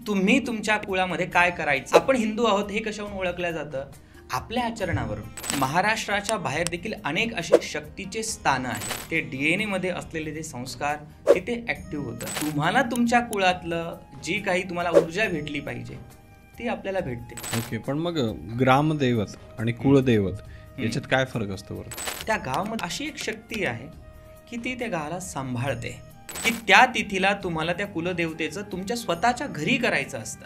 तुम्ही तुमच्या कुळामध्ये काय करायचं. आपण हिंदू आहोत हे कशावरून ओळखलं जातं? आपल्या आचरणावरून. महाराष्ट्राच्या बाहेर देखील अनेक असे शक्तीचे स्थान आहेत. ते DNA मध्ये असलेले ते संस्कार तिथे ऍक्टिव्ह होतात. तुम्हाला तुमच्या कुळातलं जी काही तुम्हाला ऊर्जा भेटली पाहिजे ती आपल्याला भेटते. ओके, पण मग ग्रामदैवत आणि कुळदैवत याच्यात काय फरक असतो बरं? त्या गावामध्ये अशी एक शक्ती आहे की ती त्या गावाला सांभाळते, की त्या तिथीला तुम्हाला त्या कुलदेवतेचं तुमच्या स्वतःच्या घरी करायचं असतं.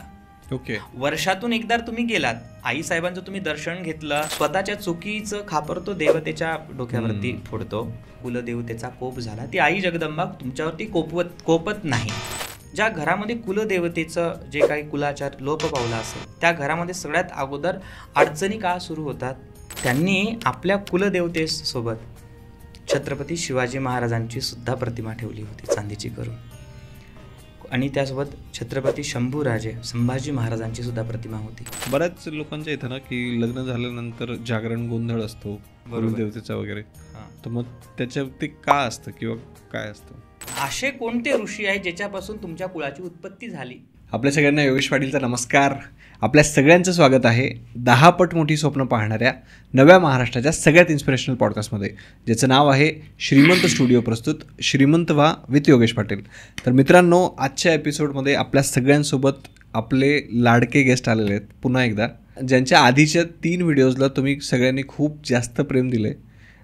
ओके, वर्षातून एकदा तुम्ही गेलात, आई साहेबांचं तुम्ही दर्शन घेतलं, स्वतःच्या चुकीचं खापर तो देवतेच्या डोक्यावरती फोडतो. कुलदेवतेचा कोप झाला, ती आई जगदंबा तुमच्यावरती कोपत नाही. ज्या घरामध्ये कुलदेवतेचं जे काही कुलाचार लोप पावला असेल त्या घरामध्ये सगळ्यात अगोदर अडचणी का सुरू होतात? त्यांनी आपल्या कुलदेवतेसोबत छत्रपती शिवाजी महाराजांची सुद्धा प्रतिमा ठेवली होती चांदीची करून, आणि त्यासोबत छत्रपती शंभूराजे संभाजी महाराजांची सुद्धा प्रतिमा होती. बऱ्याच लोकांच्या इथं ना की लग्न झाल्यानंतर जागरण गोंधळ असतो कुलदेवतेचा वगैरे, तर मग त्याच्यावरती का असतं किंवा काय असतं? असे कोणते ऋषी आहेत ज्याच्यापासून तुमच्या कुळाची उत्पत्ती झाली? आपल्या सगळ्यांना योगेश पाटीलचा नमस्कार. आपल्या सगळ्यांचं स्वागत आहे 10 पट मोठी स्वप्न पाहणाऱ्या नव्या महाराष्ट्राच्या सगळ्यात इन्स्पिरेशनल पॉडकास्टमध्ये, ज्याचं नाव आहे श्रीमंत स्टुडिओ प्रस्तुत श्रीमंत व्हा विथ योगेश पाटील. तर मित्रांनो, आजच्या एपिसोडमध्ये आपल्या सगळ्यांसोबत आपले लाडके गेस्ट आलेले आहेत पुन्हा एकदा, ज्यांच्या आधीच्या 3 व्हिडिओजला तुम्ही सगळ्यांनी खूप जास्त प्रेम दिले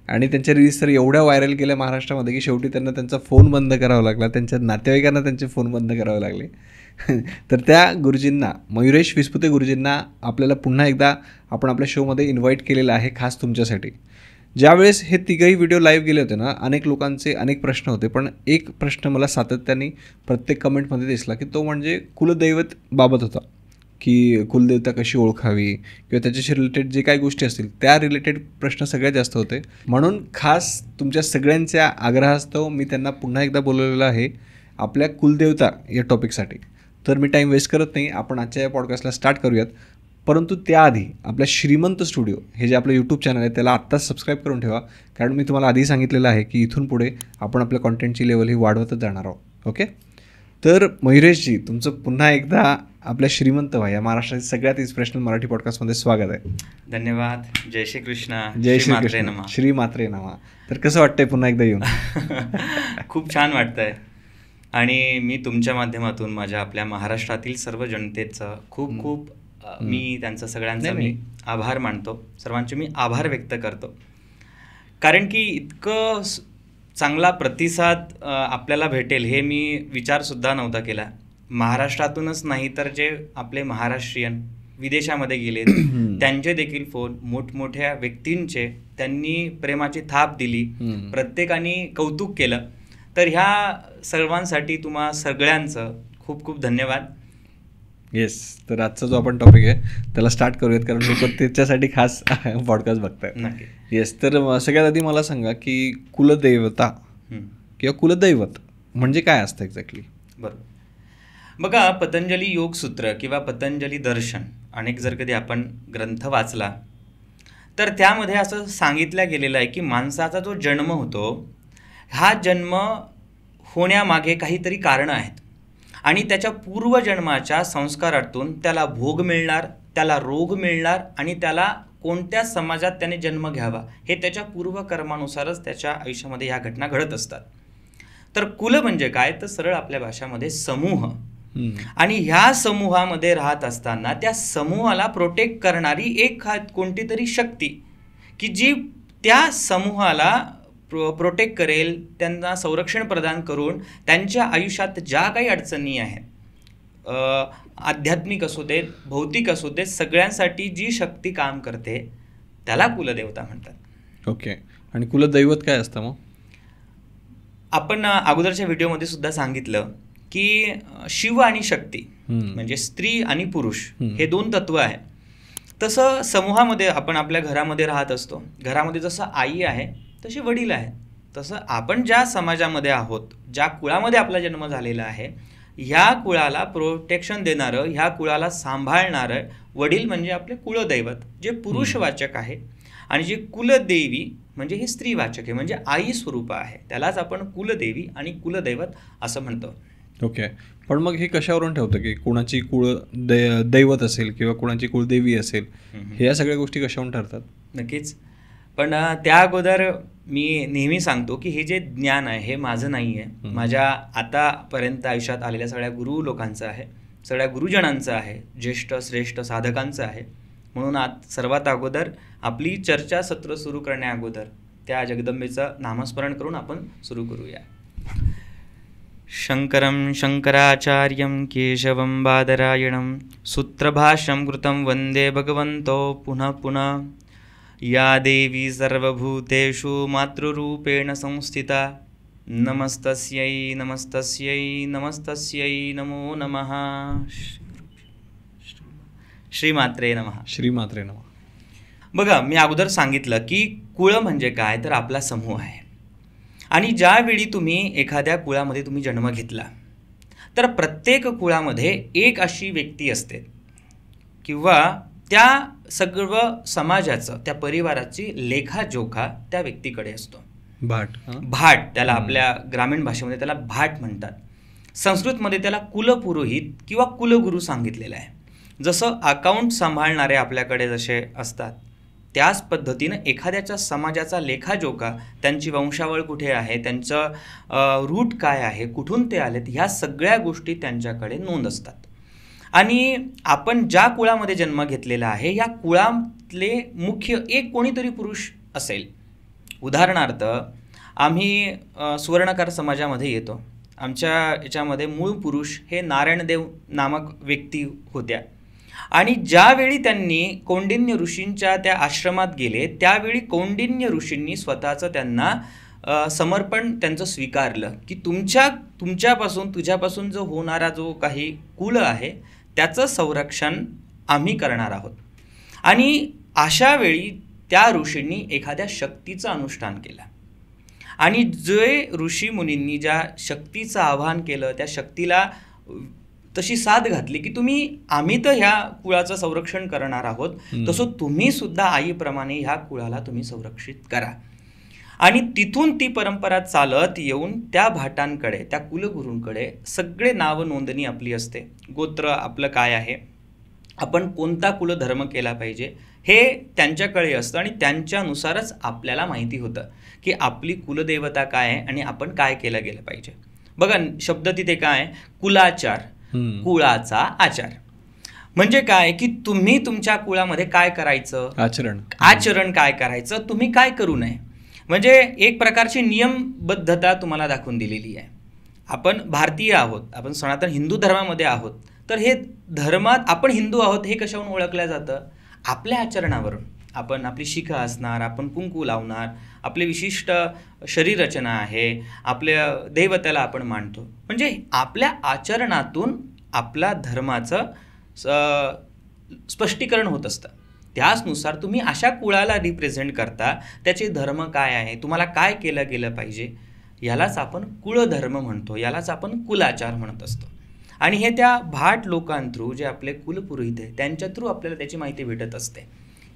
आणि त्यांच्या रील्स तर एवढ्या व्हायरल केल्या महाराष्ट्रामध्ये की शेवटी त्यांना त्यांचा फोन बंद करावा लागला, त्यांच्या नातेवाईकांना त्यांचे फोन बंद करावे लागले. तर त्या गुरुजींना, मयुरेश विस्पुते गुरुजींना आपल्याला पुन्हा एकदा आपण आपल्या शोमध्ये इन्व्हाइट केलेलं आहे खास तुमच्यासाठी. ज्यावेळेस हे तिघही व्हिडिओ लाईव्ह गेले होते ना, अनेक लोकांचे अनेक प्रश्न होते, पण एक प्रश्न मला सातत्याने प्रत्येक कमेंटमध्ये दिसला की तो म्हणजे कुलदैवत बाबत होता, की कुलदेवता कशी ओळखावी किंवा त्याच्याशी रिलेटेड जे काही गोष्टी असतील त्या रिलेटेड प्रश्न सगळ्यात जास्त होते. म्हणून खास तुमच्या सगळ्यांच्या आग्रहास्तव मी त्यांना पुन्हा एकदा बोलवलेलं आहे आपल्या कुलदेवता या टॉपिकसाठी. तर मी टाईम वेस्ट करत नाही, आपण आजच्या या पॉडकास्टला स्टार्ट करूयात. परंतु त्याआधी आपल्या श्रीमंत स्टुडिओ हे जे आपलं यूट्यूब चॅनल आहे त्याला आत्ताच सबस्क्राईब करून ठेवा, कारण मी तुम्हाला आधी सांगितलेलं आहे की इथून पुढे आपण आपल्या कॉन्टेंटची लेवल ही वाढवतच जाणार आहोत. ओके, तर मयुरेशजी, तुमचं पुन्हा एकदा आपल्या श्रीमंत व्हा या महाराष्ट्रातील सगळ्यात इन्स्पिरेशनल मराठी पॉडकास्टमध्ये स्वागत आहे. धन्यवाद. जय श्री कृष्ण. जय श्री कृष्ण. श्री मात्रे नमः. तर कसं वाटतंय पुन्हा एकदा येऊन? खूप छान वाटतंय, आणि मी तुमच्या माध्यमातून माझ्या आपल्या महाराष्ट्रातील सर्व जनतेचं खूप खूप मी त्यांचा सगळ्यांचा मी आभार मानतो. सर्वांचे मी आभार व्यक्त करतो, कारण की इतकं चांगला प्रतिसाद आपल्याला भेटेल हे मी विचारसुद्धा नव्हता केला. महाराष्ट्रातूनच नाही तर जे आपले महाराष्ट्रीयन विदेशामध्ये गेले त्यांचे देखील फोन, मोठमोठ्या व्यक्तींचे त्यांनी प्रेमाची थाप दिली, प्रत्येकाने कौतुक केलं. तर ह्या सर्वांसाठी तुम्हा सगळ्यांचं खूप खूप धन्यवाद. येस, तर आजचा जो आपण टॉपिक आहे त्याला स्टार्ट करूयात, कारण लोक त्याच्यासाठी खास पॉडकास्ट बघतायत. नक्की. येस, तर सगळ्यात आधी मला सांगा की कुलदेवता किंवा कुलदैवत म्हणजे काय असतं एक्झॅक्टली? बरोबर. बघा, पतंजली योगसूत्र किंवा पतंजली दर्शन अनेक जर कधी आपण ग्रंथ वाचला तर त्यामध्ये असं सांगितलं गेलेलं आहे की माणसाचा जो जन्म होतो हा जन्म होण्यामागे काहीतरी कारणं आहेत, आणि त्याच्या पूर्वजन्माच्या संस्कारातून त्याला भोग मिळणार, त्याला रोग मिळणार, आणि त्याला कोणत्या समाजात त्याने जन्म घ्यावा हे त्याच्या पूर्वकर्मानुसारच त्याच्या आयुष्यामध्ये ह्या घटना घडत असतात. तर कुल म्हणजे काय, तर सरळ आपल्या भाषामध्ये समूह, आणि ह्या समूहामध्ये राहत असताना त्या समूहाला प्रोटेक्ट करणारी एक कोणती तरी शक्ती की जी त्या समूहाला प्रोटेक्ट करेल, त्यांना संरक्षण प्रदान करून त्यांच्या आयुष्यात ज्या काही अडचणी आहेत, आध्यात्मिक असू देत, भौतिक असू देत, सगळ्यांसाठी जी शक्ती काम करते त्याला कुलदेवता म्हणतात. ओके, आणि कुलदैवत काय असतं मग? आपण अगोदरच्या व्हिडिओमध्ये सुद्धा सांगितलं की शिव आणि शक्ती म्हणजे स्त्री आणि पुरुष हे 2 तत्व आहे. तसं समूहामध्ये आपण आपल्या घरामध्ये राहत असतो, घरामध्ये जसं आई आहे तसे वडील आहेत, तसं आपण ज्या समाजामध्ये आहोत, ज्या कुळामध्ये आपला जन्म झालेला आहे, ह्या कुळाला प्रोटेक्शन देणारं, ह्या कुळाला सांभाळणारं वडील म्हणजे आपले कुलदैवत जे पुरुषवाचक आहे, आणि जे कुलदेवी म्हणजे हे स्त्रीवाचक आहे, म्हणजे आई स्वरूप आहे. त्यालाच आपण कुलदेवी आणि कुलदैवत असं म्हणतो. ओके, पण मग हे कशावरून ठेवतं की कुणाची दैवत असेल किंवा कुणाची कुळदेवी असेल, हे या सगळ्या गोष्टी कशावरून ठरतात? नक्कीच. पण त्या अगोदर मी नेहमी सांगतो की हे जे ज्ञान आहे हे माझं नाही आहे, माझ्या आतापर्यंत आयुष्यात आलेल्या सगळ्या गुरु लोकांचं आहे, सगळ्या गुरुजनांचं आहे, ज्येष्ठ श्रेष्ठ साधकांचं आहे. म्हणून सर्वात अगोदर आपली चर्चा सत्र सुरू करण्या अगोदर त्या जगदंबेचं नामस्मरण करून आपण सुरू करूया. शंकरं शंकराचार्यं केशवं बादरायणं सूत्रभाष्यं कृतं वन्दे भगवन्तो पुनः पुनः. या देवी सर्वभूतेषु मातृरूपेण संस्थिता नमस्तस्यै नमस्तस्यै नमस्तस्यै नमो नमः. श्रीमात्रे नमः. श्रीमात्रे नमः. बघा, मी अगोदर सांगितलं की कुळ म्हणजे काय, तर आपला समूह आहे. आणि ज्यावेळी तुम्ही एखाद्या कुळामध्ये तुम्ही जन्म घेतला तर प्रत्येक कुळामध्ये एक अशी व्यक्ती असते किंवा त्या सर्व समाजाचं, त्या परिवाराची लेखाजोखा त्या व्यक्तीकडे असतो. भाट त्याला आपल्या ग्रामीण भाषेमध्ये त्याला भाट म्हणतात. संस्कृतमध्ये त्याला कुलपुरोहित किंवा कुलगुरू सांगितलेलं आहे. जसं अकाउंट सांभाळणारे आपल्याकडे जसे असतात त्याच पद्धतीनं एखाद्याच्या समाजाचा लेखाजोखा, त्यांची वंशावळ कुठे आहे, त्यांचं रूट काय आहे, कुठून ते आलेत, ह्या सगळ्या गोष्टी त्यांच्याकडे नोंद असतात. आणि आपण ज्या कुळामध्ये जन्म घेतलेला आहे या कुळातले मुख्य एक कोणीतरी पुरुष असेल. उदाहरणार्थ आम्ही सुवर्णकार समाजामध्ये येतो. आमच्या याच्यामध्ये मूळ पुरुष हे नारायणदेव नामक व्यक्ती होत्या. आणि ज्यावेळी त्यांनी कौंडिन्य ऋषींच्या त्या आश्रमात गेले त्यावेळी कौंडिन्य ऋषींनी स्वतःचं त्यांना समर्पण त्यांचं स्वीकारलं की तुझ्यापासून जो होणारा जो काही कुल आहे त्याचं संरक्षण आम्ही करणार आहोत. आणि अशा वेळी त्या ऋषींनी एखाद्या शक्तीचं अनुष्ठान केलं आणि जे ऋषी मुनींनी ज्या शक्तीचं आवाहन केलं त्या शक्तीला तशी साथ घातली की आम्ही तर ह्या कुळाचं संरक्षण करणार आहोत, तसं तुम्ही सुद्धा आईप्रमाणे ह्या कुळाला तुम्ही संरक्षित करा. आणि तिथून ती परंपरा चालत येऊन त्या भाटांकडे, त्या कुलगुरूंकडे सगळे नाव नोंदणी आपली असते. गोत्र आपलं काय आहे, आपण कोणता कुलधर्म केला पाहिजे हे त्यांच्याकडे असतं आणि त्यांच्यानुसारच आपल्याला माहिती होतं की आपली कुलदेवता काय आहे आणि आपण काय केलं गेलं पाहिजे. बघा, शब्द तिथे काय, कुलाचार, कुळाचा आचार. म्हणजे काय की तुम्ही तुमच्या कुळामध्ये काय करायचं, आचरण काय करायचं, तुम्ही काय करू नये, म्हणजे एक प्रकारची नियमबद्धता तुम्हाला दाखवून दिलेली आहे. आपण भारतीय आहोत, आपण सनातन हिंदू धर्मामध्ये आहोत, तर हे धर्मात आपण हिंदू आहोत हे कशावरून ओळखलं जातं, आपल्या आचरणावरून. आपण आपली शिखा असणार, आपण कुंकू लावणार, आपली विशिष्ट शरीररचना आहे, आपल्या देवतेला आपण मानतो. म्हणजे आपल्या आचरणातून आपल्या धर्माचं स्पष्टीकरण होत असतं. त्याचनुसार तुम्ही अशा कुळाला रिप्रेझेंट करता, त्याचे धर्म काय आहे, तुम्हाला काय केलं गेलं पाहिजे, यालाच आपण कुळधर्म म्हणतो, यालाच आपण कुलाचार म्हणत असतो. आणि हे त्या भाट लोकांथ्रू, जे आपले कुलपुरोहित आहे त्यांच्या थ्रू आपल्याला त्याची माहिती भेटत असते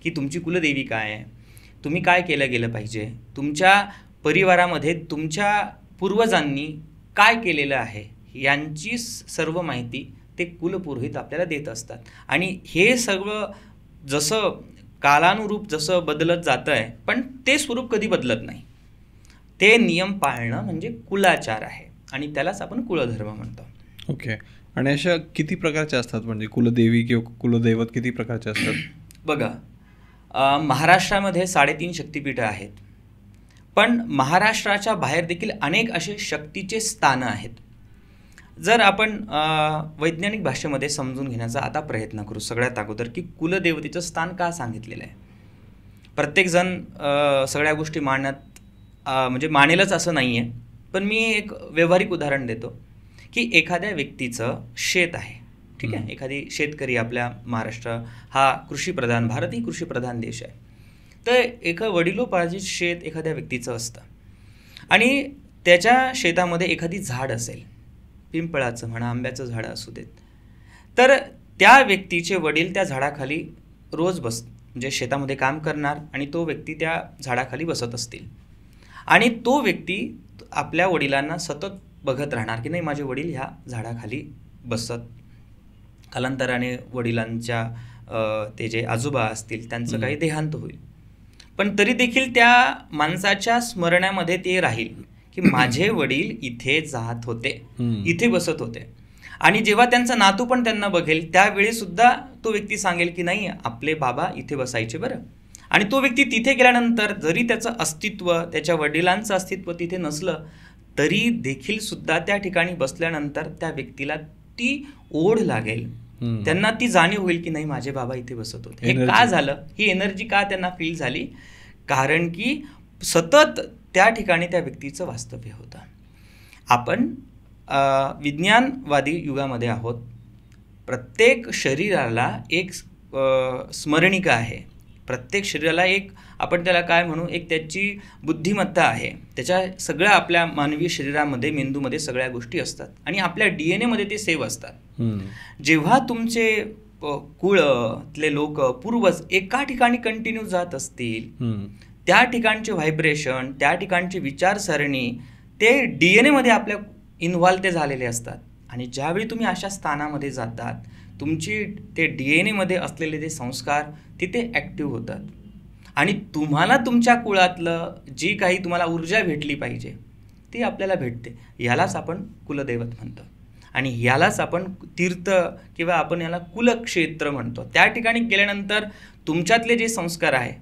की तुमची कुलदेवी काय आहे, तुम्ही काय केलं गेलं पाहिजे, तुमच्या परिवारामध्ये तुमच्या पूर्वजांनी काय केलेलं आहे यांची सर्व माहिती ते कुलपुरोहित आपल्याला देत असतात. आणि हे सगळं जसं कालानुरूप जसं बदलत जातं आहे, पण ते स्वरूप कधी बदलत नाही. ते नियम पाळणं म्हणजे कुलाचार आहे आणि त्यालाच आपण कुलधर्म म्हणतो. ओके. आणि अशा किती प्रकारच्या असतात, म्हणजे कुलदेवी किंवा कुलदैवत किती प्रकारचे असतात? बघा, महाराष्ट्रामध्ये 3.5 शक्तिपीठं आहेत, पण महाराष्ट्राच्या बाहेर देखील अनेक असे शक्तीचे स्थानं आहेत. जर आपण वैज्ञानिक भाषेमध्ये समजून घेण्याचा आता प्रयत्न करू सगळ्यात अगोदर की कुलदेवतेचं स्थान का सांगितलेलं आहे. प्रत्येकजण सगळ्या गोष्टी म्हणजे मानेलच असं नाही आहे, पण मी एक व्यावहारिक उदाहरण देतो की एखाद्या व्यक्तीचं शेत आहे, ठीक आहे, एखादी शेतकरी, आपल्या महाराष्ट्र हा कृषीप्रधान, भारत ही कृषीप्रधान देश आहे, तर एका वडिलोपार्जित शेत एखाद्या व्यक्तीचं असतं आणि त्याच्या शेतामध्ये एखादी झाड असेल, पिंपळाचं म्हणा, आंब्याचं झाडं असू देत, तर त्या व्यक्तीचे वडील त्या झाडाखाली रोज म्हणजे शेतामध्ये काम करणार आणि तो व्यक्ती त्या झाडाखाली बसत असतील आणि तो व्यक्ती आपल्या वडिलांना सतत बघत राहणार की नाही माझे वडील ह्या झाडाखाली बसत. कालांतराने वडिलांच्या ते जे आजोबा असतील त्यांचं काही देहांत होईल, पण तरी देखील त्या माणसाच्या स्मरणामध्ये ते राहील की माझे वडील इथे जात होते, इथे बसत होते. आणि जेव्हा त्यांचा नातू पण त्यांना बघेल त्यावेळी सुद्धा तो व्यक्ती सांगेल की नाही आपले बाबा इथे बसायचे बरं. आणि तो व्यक्ती तिथे गेल्यानंतर जरी त्याचं अस्तित्व, त्याच्या वडिलांचं अस्तित्व तिथे नसलं तरी देखील सुद्धा त्या ठिकाणी बसल्यानंतर त्या व्यक्तीला ती ओढ लागेल, त्यांना ती जाणीव होईल की नाही माझे बाबा इथे बसत होते. हे का झालं, ही एनर्जी का त्यांना फील झाली, कारण की सतत त्या ठिकाणी त्या व्यक्तीचं वास्तव्य होतं. आपण विज्ञानवादी युगामध्ये आहोत. प्रत्येक शरीराला एक स्मरणिका आहे, प्रत्येक शरीराला एक आपण त्याला काय म्हणू, एक त्याची बुद्धिमत्ता आहे. त्याच्या सगळ्या आपल्या मानवी शरीरामध्ये, मेंदूमध्ये सगळ्या गोष्टी असतात आणि आपल्या DNA मध्ये ते सेव्ह असतात. जेव्हा तुमचे कुळातले लोक, पूर्वज एका ठिकाणी कंटिन्यू जात असतील, त्या ठिकाणचे व्हायब्रेशन, त्या ठिकाणची विचारसरणी ते DNA मध्ये आपल्या इन्व्हॉल्व ते झालेले असतात. आणि ज्यावेळी तुम्ही अशा स्थानामध्ये जातात तुमची ते DNA मध्ये असलेले ते संस्कार तिथे ॲक्टिव्ह होतात आणि तुम्हाला तुमच्या कुळातलं जी काही तुम्हाला ऊर्जा भेटली पाहिजे ती आपल्याला भेटते. यालाच आपण कुलदैवत म्हणतो आणि यालाच आपण तीर्थ किंवा आपण याला कुलक्षेत्र म्हणतो. त्या ठिकाणी गेल्यानंतर तुमच्यातले जे संस्कार आहे,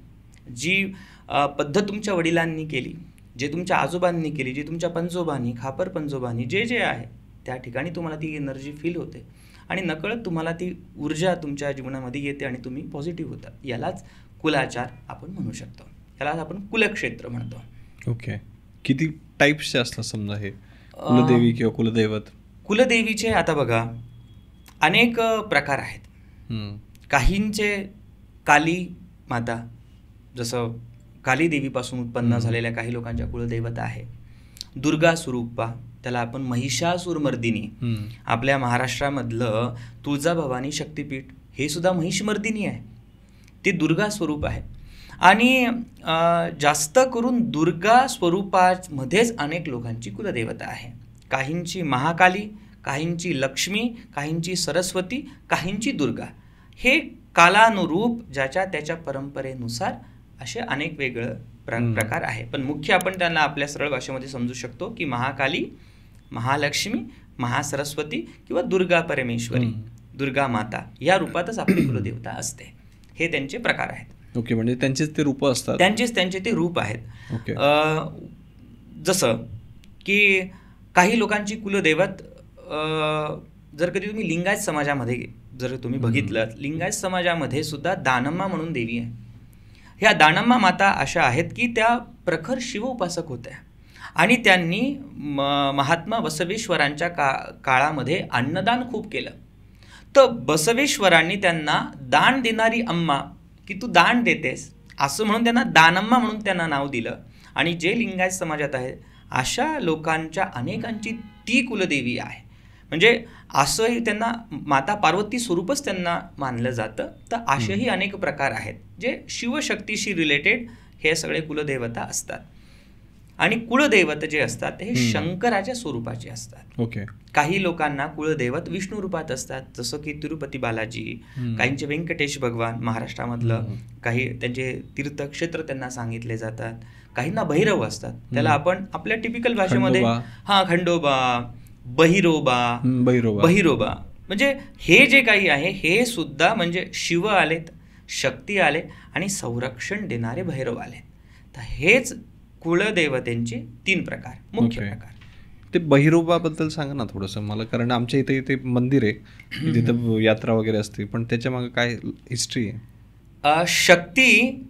जी पद्धत तुमच्या वडिलांनी केली, जे तुमच्या आजोबांनी केली, जे तुमच्या पंजोबांनी, खापर पंजोबांनी जे जे आहे त्या ठिकाणी तुम्हाला ती एनर्जी फील होते आणि नकळत तुम्हाला ती ऊर्जा तुमच्या जीवनामध्ये येते आणि तुम्ही पॉझिटिव्ह होता. यालाच कुलाचार आपण म्हणू शकतो, यालाच आपण कुलक्षेत्र म्हणतो. ओके. किती टाईप्सचे असतात समजा हे कुलदेवी किंवा कुलदैवत? कुलदेवीचे आता बघा अनेक प्रकार आहेत. काहींचे काली माता, जसं काली देवीपासून उत्पन्न झालेल्या काही लोकांच्या कुलदैवत आहे. दुर्गा स्वरूपा, त्याला आपण महिषासुरमर्दिनी, आपल्या महाराष्ट्रामधलं तुळजाभवानी शक्तिपीठ हे सुद्धा महिषमर्दिनी आहे, ते दुर्गा स्वरूप आहे. आणि जास्त करून दुर्गा स्वरूपामध्येच अनेक लोकांची कुलदेवता आहे. काहींची महाकाली, काहींची लक्ष्मी, काहींची सरस्वती, काहींची दुर्गा. हे कालानुरूप ज्याच्या त्याच्या परंपरेनुसार असे अनेक वेगळे प्रकार आहे. पण मुख्य आपण त्यांना आपल्या सरळ भाषेमध्ये समजू शकतो की महाकाली, महालक्ष्मी, महासरस्वती किंवा दुर्गा परमेश्वरी, दुर्गा माता या रूपातच आपली कुलदेवता असते. हे त्यांचे प्रकार आहेत. ओके. म्हणजे त्यांचेच ते रूप असतात, त्यांचे ते रूप आहेत. ओके. जसं की काही लोकांची कुलदैवत जर कधी तुम्ही लिंगायत समाजामध्ये जर तुम्ही बघितलं, लिंगायत समाजामध्ये सुद्धा दानम्मा म्हणून देवी आहे. ह्या दानम्मा माता अशा आहेत की त्या प्रखर शिवोपासक होत्या आणि त्यांनी महात्मा बसवेश्वरांच्या काळामध्ये अन्नदान खूप केलं. तर बसवेश्वरांनी त्यांना दान देणारी अम्मा, की तू दान देतेस असं म्हणून त्यांना दानम्मा म्हणून त्यांना नाव दिलं. आणि जे लिंगायत समाजात आहे अशा लोकांच्या अनेकांची ती कुलदेवी आहे. म्हणजे असंही त्यांना माता पार्वती स्वरूपच त्यांना मानलं जातं. तर असेही अनेक प्रकार आहेत जे शिवशक्तीशी रिलेटेड हे सगळे कुलदेवता असतात. आणि कुलदैवत जे असतात हे शंकराच्या स्वरूपाचे असतात. ओके. काही लोकांना कुलदैवत विष्णू रूपात असतात, जसं की तिरुपती बालाजी, काहींचे व्यंकटेश भगवान महाराष्ट्रामधलं, काही त्यांचे तीर्थक्षेत्र त्यांना सांगितले जातात. काहींना भैरव असतात, त्याला आपण आपल्या टिपिकल भाषेमध्ये खंडोबा, बहिरोबा म्हणजे हे जे काही आहे हे सुद्धा म्हणजे शिव आलेत, शक्ती आले आणि संरक्षण देणारे भैरव आले. तर हेच कुलदेवतेंचे 3 प्रकार, मुख्य प्रकार. ते बहिरोबाबद्दल सांगा ना थोडंसं मला, कारण आमच्या इथे इथे मंदिर आहे, तिथं यात्रा वगैरे असते, पण त्याच्या मागे काय हिस्ट्री आहे? शक्ती,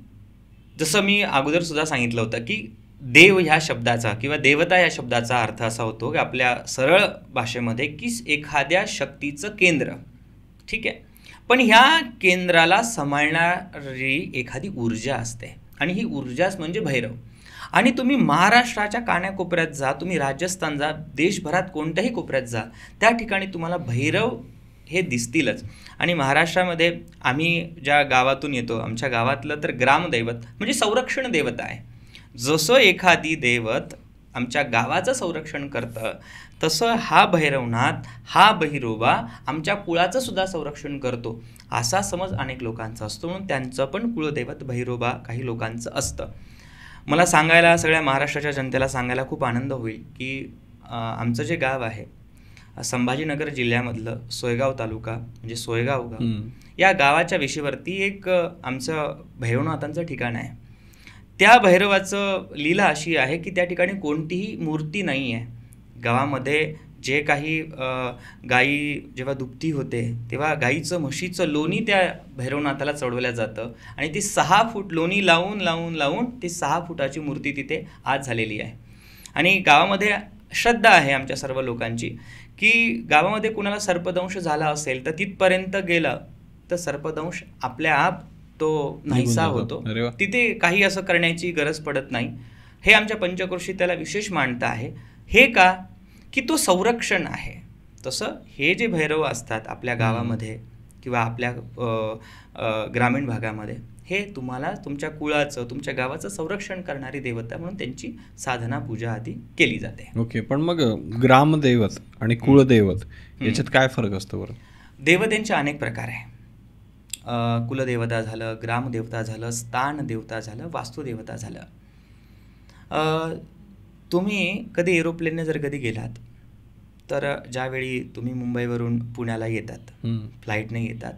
जसं मी अगोदर सुद्धा सांगितलं होतं की देव ह्या शब्दाचा किंवा देवता या शब्दाचा अर्थ असा होतो की आपल्या सरळ भाषेमध्ये की एखाद्या शक्तीचं केंद्र, ठीक आहे. पण ह्या केंद्राला सांभाळणारी एखादी ऊर्जा असते आणि ही ऊर्जाच म्हणजे भैरव. आणि तुम्ही महाराष्ट्राच्या कानाकोपऱ्यात जा, तुम्ही राजस्थान जा, देशभरात कोणत्याही कोपऱ्यात जा, त्या ठिकाणी तुम्हाला भैरव हे दिसतीलच. आणि महाराष्ट्रामध्ये आम्ही ज्या गावातून येतो, आमच्या गावातलं तर ग्रामदैवत म्हणजे संरक्षण देवता आहे. जसं एखादी दैवत आमच्या गावाचं संरक्षण करतं तसं हा भैरवनाथ, हा बहिरोबा आमच्या कुळाचं सुद्धा संरक्षण करतो असा समज अनेक लोकांचा असतो. म्हणून त्यांचं पण कुळदैवत भैरोबा काही लोकांचं असतं. मला सांगायला, सगळ्या महाराष्ट्राच्या जनतेला सांगायला खूप आनंद होईल की आमचं जे गाव आहे संभाजीनगर जिल्ह्यामधलं सोयगाव तालुका म्हणजे सोयगाव गाव, या गावाच्या वेशीवरती एक आमचं भैरवनाथांचं ठिकाण आहे. त्या भैरवाचं लीला अशी आहे की त्या ठिकाणी कोणतीही मूर्ती नाही आहे. गावामध्ये जे काही गाई जेव्हा दुभती होते तेव्हा गाईचं म्हशीचं लोणी त्या भैरवनाथाला चढवलं जातं आणि ती 6 फूट लोणी लावून लावून लावून ती 6 फुटाची मूर्ती तिथे आज झालेली आहे. आणि गावामध्ये श्रद्धा आहे आमच्या सर्व लोकांची की गावामध्ये कुणाला सर्पदंश झाला असेल तर तिथपर्यंत गेलं तर सर्पदंश आपल्या आप तो नाहीसा होतो. तिथे काही असं करण्याची गरज पडत नाही. हे आमच्या पंचक्रोशीत त्याला विशेष मान्यता आहे. हे का की तो संरक्षण आहे. तसं हे जे भैरव असतात आपल्या गावामध्ये किंवा आपल्या ग्रामीण भागामध्ये, हे तुम्हाला तुमच्या कुळाचं, तुमच्या गावाचं संरक्षण करणारी देवता म्हणून त्यांची साधना पूजा आधी केली जाते. ओके, पण मग ग्रामदैवत आणि कुळदैवत याच्यात काय फरक असतो बरं? देवतेंचे अनेक प्रकार आहे. कुलदेवता झालं, ग्रामदेवता झालं, स्थान देवता झालं, वास्तुदेवता झालं. तुम्ही कधी एरोप्लेनने जर कधी गेलात तर ज्यावेळी तुम्ही मुंबईवरून पुण्याला येतात, फ्लाईटने येतात,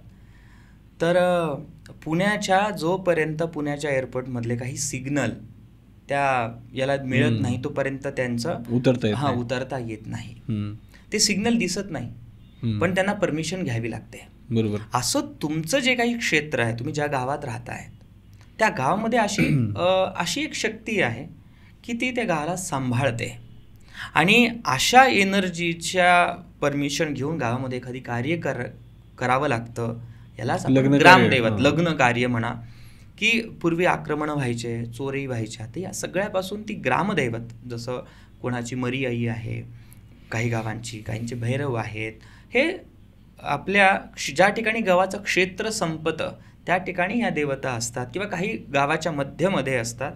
तर पुण्याच्या जोपर्यंत पुण्याच्या एअरपोर्टमधले काही सिग्नल त्या याला मिळत नाही तोपर्यंत त्यांचं उतरता येत नाही. ते सिग्नल दिसत नाही पण त्यांना परमिशन घ्यावी लागते. बरोबर. असं तुमचं जे काही क्षेत्र आहे, तुम्ही ज्या गावात राहताय त्या गावामध्ये अशी एक शक्ती आहे की ती त्या गावाला सांभाळते. आणि अशा एनर्जीच्या परमिशन घेऊन गावामध्ये एखादी कार्य करावं लागतं. यालाच ग्रामदैवत, लग्न कार्य म्हणा, की पूर्वी आक्रमणं व्हायचे, चोरी व्हायच्या, तर या सगळ्यापासून ती ग्रामदैवत, जसं कोणाची मरी आई आहे काही गावांची, काहींचे भैरव आहेत, हे आपल्या ज्या ठिकाणी गावाचं क्षेत्र संपतं त्या ठिकाणी ह्या देवता असतात किंवा काही गावाच्या मध्यमध्ये असतात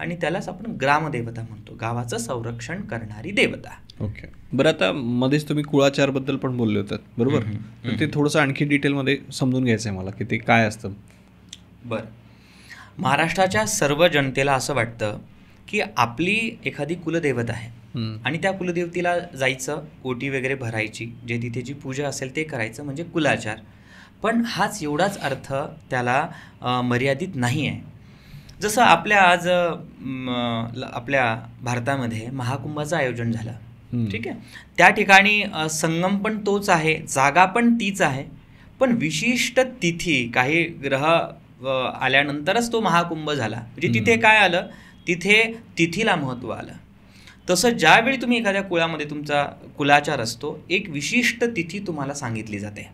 आणि त्यालाच आपण ग्रामदेवता म्हणतो, गावाचं संरक्षण करणारी देवता. ओके, बरं, आता मध्येच तुम्ही कुळाचारबद्दल पण बोलले होतात, बरोबर? तर ते थोडंसं आणखी डिटेलमध्ये समजून घ्यायचं आहे मला की ते काय असतं. बरं, महाराष्ट्राच्या सर्व जनतेला असं वाटतं की आपली एखादी कुलदेवत आहे आणि त्या कुलदेवतीला जायचं, ओटी वगैरे भरायची, जे तिथे जी पूजा असेल ते करायचं, म्हणजे कुलाचार. पण हाच एवढाच अर्थ त्याला मर्यादित नाही आहे. जसं आपल्या आज आपल्या भारतामध्ये महाकुंभाचं आयोजन झालं, ठीक आहे, त्या ठिकाणी संगम पण तोच आहे, जागा पण तीच आहे, पण विशिष्ट तिथी, काही ग्रह आल्यानंतरच तो महाकुंभ झाला. म्हणजे तिथे काय आलं, तिथे तिथीला महत्त्व आलं. तसं ज्यावेळी तुम्ही एखाद्या कुळामध्ये तुमचा कुलाचार असतो, एक विशिष्ट तिथी तुम्हाला सांगितली जाते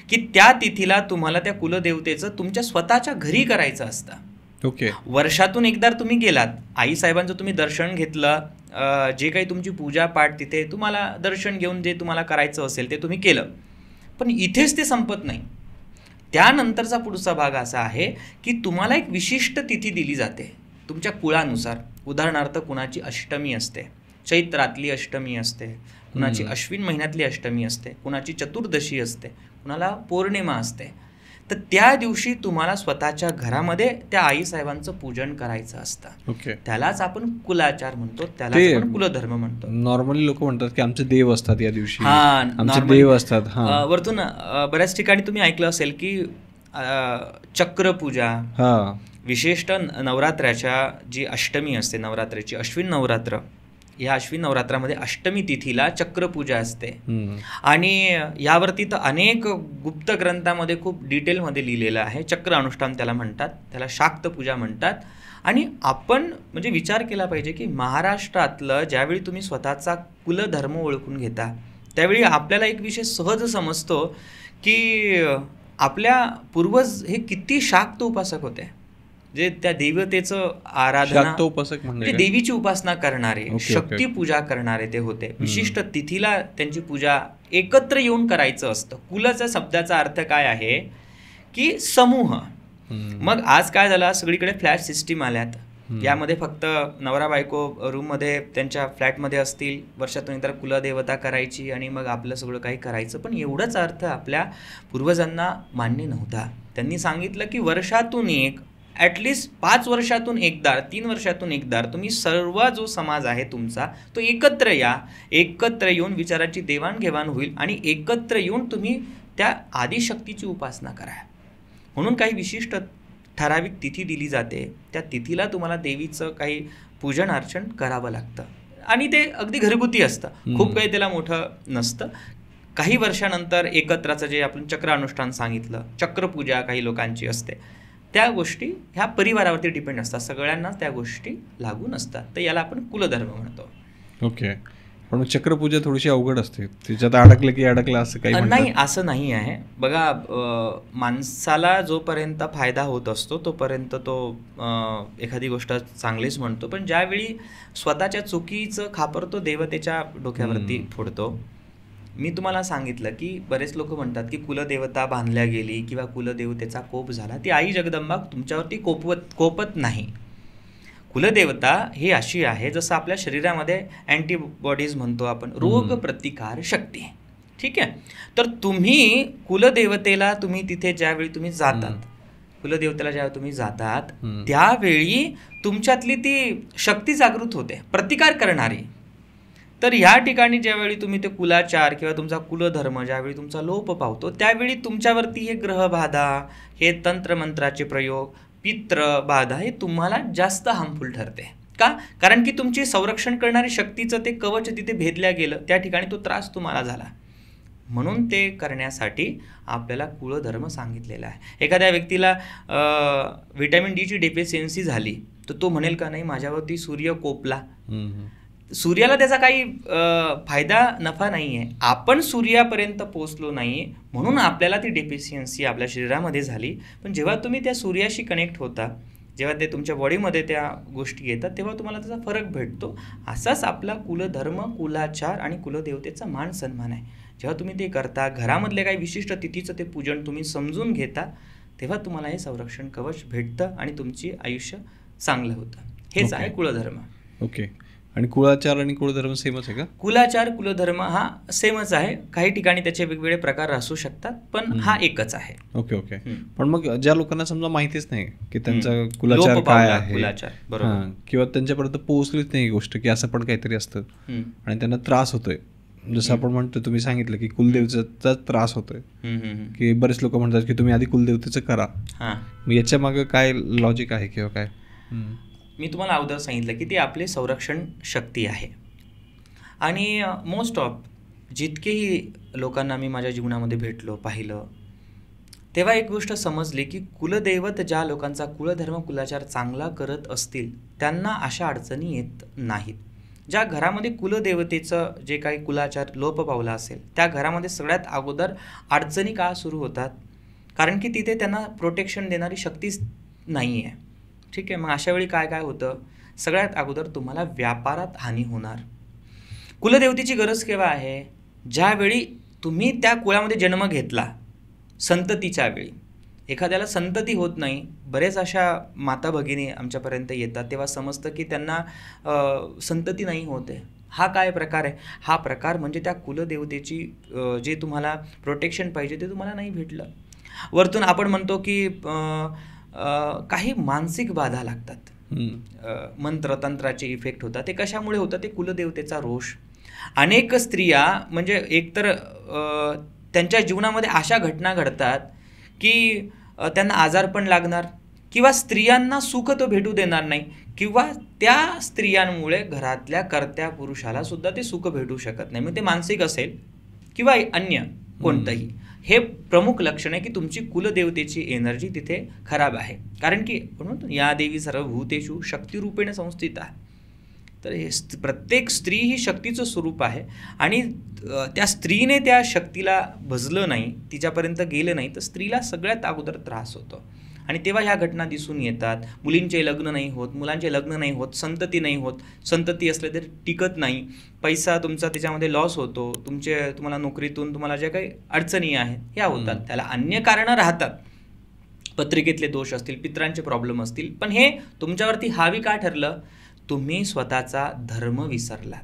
की त्या तिथीला तुम्हाला त्या कुलदेवतेचं तुमच्या स्वतःच्या घरी करायचं असतं. ओके, वर्षातून एकदा तुम्ही गेलात, आईसाहेबांचं तुम्ही दर्शन घेतलं, जे काही तुमची पूजा पाठ तिथे तुम्हाला दर्शन घेऊन जे तुम्हाला करायचं असेल ते तुम्ही केलं, पण इथेच ते संपत नाही. त्यानंतरचा पुढचा भाग असा आहे की तुम्हाला एक विशिष्ट तिथी दिली जाते तुमच्या कुळानुसार. उदाहरणार्थ, कुणाची अष्टमी असते, चैत्रातली अष्टमी असते, कुणाची अश्विन महिन्यातली अष्टमी असते, कुणाची चतुर्दशी असते, कुणाला पौर्णिमा असते. तर त्या दिवशी तुम्हाला स्वतःच्या घरामध्ये त्या आईसाहेबांचं पूजन करायचं असतं. ओके, त्यालाच आपण कुलाचार म्हणतो, त्याला आपण कुलधर्म म्हणतो. नॉर्मली लोक म्हणतात की आमचे देव असतात या दिवशी, आमचे देव असतात. वरतून बऱ्याच ठिकाणी तुम्ही ऐकलं असेल की चक्रपूजा, विशेषतः नवरात्राच्या जी अष्टमी असते, नवरात्राची अश्विन नवरात्र, या अश्विन नवरात्रामध्ये अष्टमी तिथीला चक्रपूजा असते. आणि यावरती तर अनेक गुप्त ग्रंथामध्ये खूप डिटेलमध्ये लिहिलेलं आहे. चक्र अनुष्ठान त्याला म्हणतात, त्याला शाक्त पूजा म्हणतात. आणि आपण म्हणजे विचार केला पाहिजे की महाराष्ट्रातलं ज्यावेळी तुम्ही स्वतःचा कुलधर्म ओळखून घेता त्यावेळी आपल्याला एक विषय सहज समजतो की आपल्या पूर्वज हे किती शाक्त उपासक होते, जे त्या देवतेचं आराधना, म्हणजे देवीची उपासना करणारे, शक्ती पूजा करणारे ते होते. विशिष्ट तिथीला त्यांची पूजा एकत्र येऊन करायचं असतं. कुलाच्या शब्दाचा अर्थ काय आहे की समूह. मग आज काय झालं, सगळीकडे फ्लॅट सिस्टीम आल्यात, यामध्ये फक्त नवरा बायको रूममध्ये त्यांच्या फ्लॅटमध्ये असतील, वर्षातून एकदा कुलदेवता करायची आणि मग आपलं सगळं काही करायचं. पण एवढाच अर्थ आपल्या पूर्वजांना मान्य नव्हता. त्यांनी सांगितलं की वर्षातून एक, ॲटलिस्ट 5 वर्षातून एकदा, 3 वर्षातून एकदा तुम्ही सर्व जो समाज आहे तुमचा तो एकत्र या. एकत्र येऊन विचाराची देवाणघेवाण होईल आणि एकत्र येऊन तुम्ही त्या आदिशक्तीची उपासना करा. म्हणून काही विशिष्ट ठराविक तिथी दिली जाते. त्या तिथीला तुम्हाला देवीचं काही पूजन अर्चन करावं लागतं आणि ते अगदी घरगुती असतं. खूप काही त्याला मोठं नसतं. काही वर्षानंतर एकत्राचं जे आपण चक्र अनुष्ठान सांगितलं, चक्रपूजा काही लोकांची असते, त्या गोष्टी ह्या परिवारावरती डिपेंड असतात. सगळ्यांनाच त्या गोष्टी लागू नसतात. तर याला आपण कुलधर्म म्हणतो. ओके. पण चक्रपूजा थोडीशी अवघड असते, त्याच्यात अडकलं की अडकलं असं काही नाही. असं नाही आहे. बघा, माणसाला जोपर्यंत फायदा होत असतो तोपर्यंत तो एखादी गोष्ट चांगलीच म्हणतो. पण ज्यावेळी स्वतःच्या चुकीचं खापर तो देवतेच्या डोक्यावरती फोडतो. मी तुम्हाला सांगितलं की बरेच लोक म्हणतात की कुलदेवता बांधल्या गेली किंवा कुलदेवतेचा कोप झाला. ती आई जगदंबा तुमच्यावरती कोपत नाही. कुलदेवता ही अशी आहे जसं आपल्या शरीरामध्ये अँटीबॉडीज म्हणतो आपण, रोग प्रतिकार शक्ती. ठीक आहे. तर तुम्ही कुलदेवतेला तुम्ही तिथे ज्यावेळी तुम्ही जातात, कुलदेवतेला ज्यावेळी तुम्ही जातात त्यावेळी तुमच्यातली ती शक्ती जागृत होते, प्रतिकार करणारी. तर ह्या ठिकाणी ज्यावेळी तुम्ही ते कुलाचार किंवा तुमचा कुलधर्म ज्यावेळी तुमचा लोप पावतो त्यावेळी तुमच्यावरती हे ग्रहबाधा, हे तंत्रमंत्राचे प्रयोग, पित्र बाधा हे तुम्हाला जास्त हार्मफुल ठरते. का? कारण की तुमची संरक्षण करणारी शक्तीचं ते कवच तिथे भेदल्या गेलं, त्या ठिकाणी तो त्रास तुम्हाला झाला. म्हणून ते करण्यासाठी आपल्याला कुलधर्म सांगितलेला आहे. एखाद्या व्यक्तीला व्हिटॅमिन डीची डेफिशियन्सी झाली तर तो म्हणेल का नाही माझ्यावरती सूर्य कोपला. सूर्याला त्याचा काही फायदा नफा नाही आहे. आपण सूर्यापर्यंत पोचलो नाही म्हणून आपल्याला ती डेफिशियन्सी आपल्या शरीरामध्ये झाली. पण जेव्हा तुम्ही त्या सूर्याशी कनेक्ट होता, जेव्हा ते तुमच्या बॉडीमध्ये त्या गोष्टी येतात तेव्हा तुम्हाला त्याचा फरक भेटतो. असाच आपला कुलधर्म, कुलाचार आणि कुलदेवतेचा मान सन्मान आहे. जेव्हा तुम्ही ते करता, घरामधले काही विशिष्ट तिथीचं ते पूजन तुम्ही समजून घेता, तेव्हा तुम्हाला हे संरक्षण कवच भेटतं आणि तुमची आयुष्य चांगलं होतं. हेच आहे कुलधर्म. ओके. आणि कुळाचार आणि कुलधर्म सेमच आहे का? कुलाचार कुलधर्म हा सेमच आहे. काही ठिकाणी त्याचे वेगवेगळे प्रकार असू शकतात पण हा एकच आहे. Okay okay. पण मग ज्या लोकांना समजा माहितीच नाही की त्यांचा कुलाचार काय आहे, कुलाचार बरोबर, किंवा त्यांच्यापर्यंत पोहोचलीच नाही गोष्ट की असं पण काहीतरी असतं आणि त्यांना त्रास होतोय, जसं आपण म्हणतो, तुम्ही सांगितलं की कुलदेवतेचा त्रास होतोय, की बरेच लोक म्हणतात की तुम्ही आधी कुलदेवतेचं करा. मग याच्या मागे काय लॉजिक आहे किंवा काय? मी तुम्हाला अगोदर सांगितलं की ती आपली संरक्षण शक्ती आहे. आणि मोस्ट ऑफ जितकेही लोकांना मी माझ्या जीवनामध्ये भेटलो, पाहिलं, तेव्हा एक गोष्ट समजली की कुलदैवत ज्या लोकांचा कुलधर्म कुलाचार चांगला करत असतील त्यांना अशा अडचणी येत नाहीत. ज्या घरामध्ये कुलदेवतेचं जे काही कुलाचार लोप पावला असेल त्या घरामध्ये सगळ्यात अगोदर अडचणी का सुरू होतात? कारण की तिथे त्यांना प्रोटेक्शन देणारी शक्तीच नाही आहे. ठीक आहे. मग अशा वेळी काय काय होतं? सगळ्यात अगोदर तुम्हाला व्यापारात हानी होणार. कुलदेवतेची गरज केव्हा आहे? ज्यावेळी तुम्ही त्या कुळामध्ये जन्म घेतला, संततीच्या वेळी. एखाद्याला संतती होत नाही, बरेच अशा माता भगिनी आमच्यापर्यंत येतात तेव्हा समजतं की त्यांना संतती नाही होते. हा काय प्रकार आहे? हा प्रकार म्हणजे त्या कुलदेवतेची जे तुम्हाला प्रोटेक्शन पाहिजे ते तुम्हाला नाही भेटलं. वरतून आपण म्हणतो की काही मानसिक बाधा लागतात, मंत्र तंत्राचे इफेक्ट होतात. ते कशामुळे होतं? ते कुलदेवतेचा रोष. अनेक स्त्रिया म्हणजे एकतर त्यांच्या जीवनामध्ये अशा घटना घडतात की त्यांना आजार पण लागणार किंवा स्त्रियांना सुख तो भेटू देणार नाही किंवा त्या स्त्रियांमुळे घरातल्या कर्त्या पुरुषाला सुद्धा ते सुख भेटू शकत नाही. मग ते मानसिक असेल किंवा अन्य कोणतंही. हे प्रमुख लक्षण आहे की तुमची कुलदेवतेची एनर्जी तिथे खराब आहे. कारण की म्हणून या देवी सर्वभूतेषु शक्तिरूपेण संस्थिता. तर हे प्रत्येक स्त्री ही शक्तीचं स्वरूप आहे आणि त्या स्त्रीने त्या शक्तीला भजलं नाही, तिच्यापर्यंत गेलं नाही तर स्त्रीला सगळ्यात अगोदर त्रास होतो. आणि तेव्हा ह्या घटना दिसून येतात. मुलींचे लग्न नाही होत, मुलांचे लग्न नाही होत, संतती नाही होत, संतती असले तरी टिकत नाही, पैसा तुमचा त्याच्यामध्ये लॉस होतो, तुम्हाला नोकरीतून तुम्हाला ज्या काही अडचणी आहेत ह्या होतात. त्याला अन्य कारणं राहतात पत्रिकेतले दोष असतील, पित्रांचे प्रॉब्लेम असतील, पण हे तुमच्यावरती हावी का ठरलं? तुम्ही स्वतःचा धर्म विसरलात.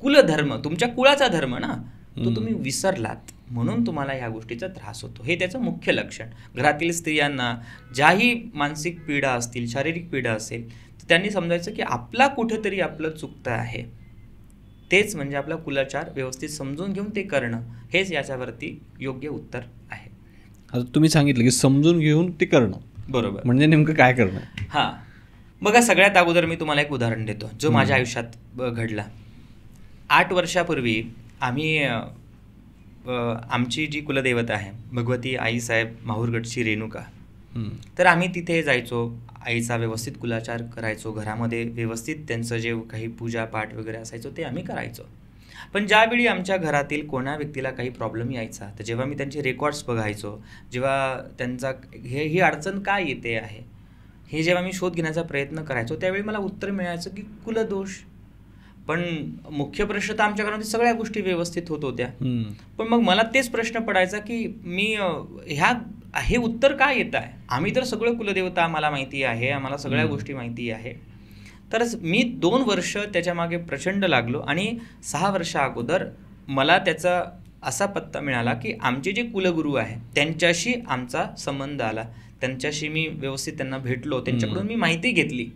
कुलधर्म, तुमच्या कुळाचा धर्म ना, तो तुम्ही विसरलात, म्हणून तुम्हाला ह्या गोष्टीचा त्रास होतो. हे त्याचं मुख्य लक्षण. घरातील स्त्रियांना ज्याही मानसिक पीडा असतील, शारीरिक पीडा असेल, तर त्यांनी समजायचं की आपला कुठेतरी आपलं चुकतं आहे. तेच म्हणजे आपला कुलाचार व्यवस्थित समजून घेऊन ते करणं, हेच याच्यावरती योग्य उत्तर आहे. आता तुम्ही सांगितलं की समजून घेऊन ते करणं, बरोबर. म्हणजे नेमकं काय करणं? हां, बघा, सगळ्यात अगोदर मी तुम्हाला एक उदाहरण देतो जो माझ्या आयुष्यात घडला. 8 वर्षापूर्वी आम्ही आमची जी कुलदेवता आहे भगवती आईसाहेब माहूरगडची रेणुका, तर आम्ही तिथे जायचो. आईचा व्यवस्थित कुलाचार करायचो, घरामध्ये व्यवस्थित त्यांचं जे काही पूजापाठ वगैरे असायचो ते आम्ही करायचो. पण ज्यावेळी आमच्या घरातील कोणा व्यक्तीला काही प्रॉब्लेम यायचा, तर जेव्हा मी त्यांचे रेकॉर्ड्स बघायचो, जेव्हा त्यांचा ही अडचण काय येते आहे हे जेव्हा मी शोध घेण्याचा प्रयत्न करायचो, त्यावेळी मला उत्तर मिळायचं की कुलदोष. पण मुख्य प्रश्न तर आमच्या घरामध्ये सगळ्या गोष्टी व्यवस्थित होत होत्या. पण मग मला तेच प्रश्न पडायचा की मी हे उत्तर काय येत आहे? आम्ही तर सगळं कुलदेवता आम्हाला माहिती आहे, आम्हाला सगळ्या गोष्टी माहिती आहे. तर मी 2 वर्ष त्याच्यामागे प्रचंड लागलो आणि 6 वर्षा अगोदर मला त्याचा असा पत्ता मिळाला की आमचे जे कुलगुरू आहे त्यांच्याशी आमचा संबंध आला. त्यांच्याशी मी व्यवस्थित त्यांना भेटलो, त्यांच्याकडून मी माहिती घेतली.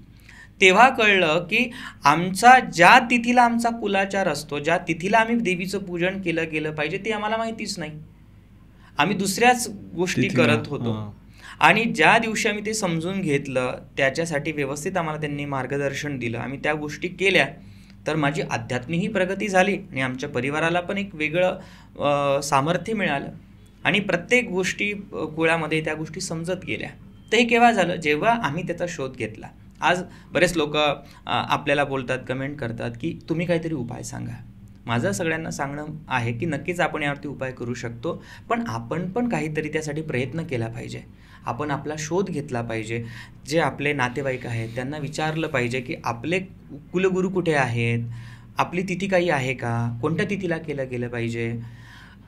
तेव्हा कळलं की आमचा ज्या तिथीला आमचा कुलाचार असतो, ज्या तिथीला आम्ही देवीचं पूजन केलं गेलं पाहिजे ते आम्हाला माहितीच नाही. आम्ही दुसऱ्याच गोष्टी करत होतो. आणि ज्या दिवशी आम्ही ते समजून घेतलं, त्याच्यासाठी व्यवस्थित आम्हाला त्यांनी मार्गदर्शन दिलं, आम्ही त्या गोष्टी केल्या, तर माझी आध्यात्मिकही प्रगती झाली आणि आमच्या परिवाराला पण एक वेगळं सामर्थ्य मिळालं आणि प्रत्येक गोष्टी कुळामध्ये त्या गोष्टी समजत गेल्या. तर हे केव्हा झालं? जेव्हा आम्ही त्याचा शोध घेतला. आज बरेच लोक आपल्याला बोलतात, कमेंट करतात की तुम्ही काहीतरी उपाय सांगा. माझं सगळ्यांना सांगणं आहे की नक्कीच आपण यावरती उपाय करू शकतो, पण आपण पण काहीतरी त्यासाठी प्रयत्न केला पाहिजे. आपण आपला शोध घेतला पाहिजे. जे आपले नातेवाईक आहेत त्यांना विचारलं पाहिजे की आपले कुलगुरू कुठे आहेत, आपली तिथी काही आहे का, कोणत्या तिथीला केलं गेलं पाहिजे.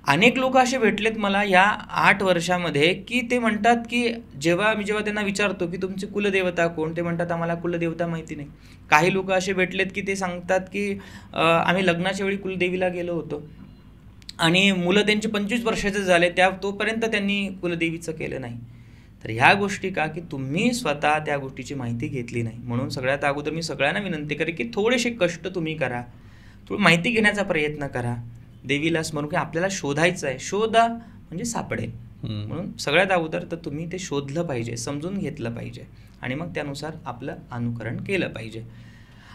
अनेक लोक असे भेटलेत मला या 8 वर्षामध्ये की ते म्हणतात की जेव्हा त्यांना विचारतो की तुमची कुलदेवता कोण, ते म्हणतात आम्हाला कुलदेवता माहिती नाही. काही लोक असे भेटलेत की ते सांगतात की आम्ही लग्नाच्या वेळी कुलदेवीला गेलो होतो आणि मुलं त्यांचे 25 वर्षाचे झाले तोपर्यंत त्यांनी कुलदेवीचं केलं नाही. तर ह्या गोष्टी का की तुम्ही स्वतः त्या गोष्टीची माहिती घेतली नाही. म्हणून सगळ्यात अगोदर मी सगळ्यांना विनंती करेन की थोडेसे कष्ट तुम्ही करा, थोडं माहिती घेण्याचा प्रयत्न करा. देवीला स्मरून की आपल्याला शोधायचं आहे, शोधा म्हणजे सापडेल. म्हणून सगळ्यात अगोदर तर तुम्ही ते शोधलं पाहिजे, समजून घेतलं पाहिजे आणि मग त्यानुसार आपलं अनुकरण केलं पाहिजे.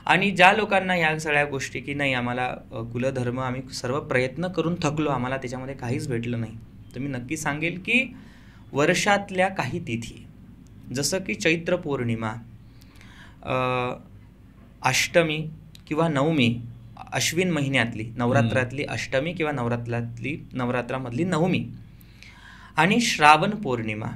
आणि ज्या लोकांना या सगळ्या गोष्टी की नाही आम्हाला कुलधर्म आम्ही सर्व प्रयत्न करून थकलो, आम्हाला त्याच्यामध्ये काहीच भेटलं नाही, तर मी नक्की सांगेल की वर्षातल्या काही तिथी जसं की चैत्र पौर्णिमा, अष्टमी किंवा नवमी, अश्विन महिन्यातली नवरात्रातली अष्टमी किंवा नवरात्रामधली नवमी आणि श्रावण पौर्णिमा,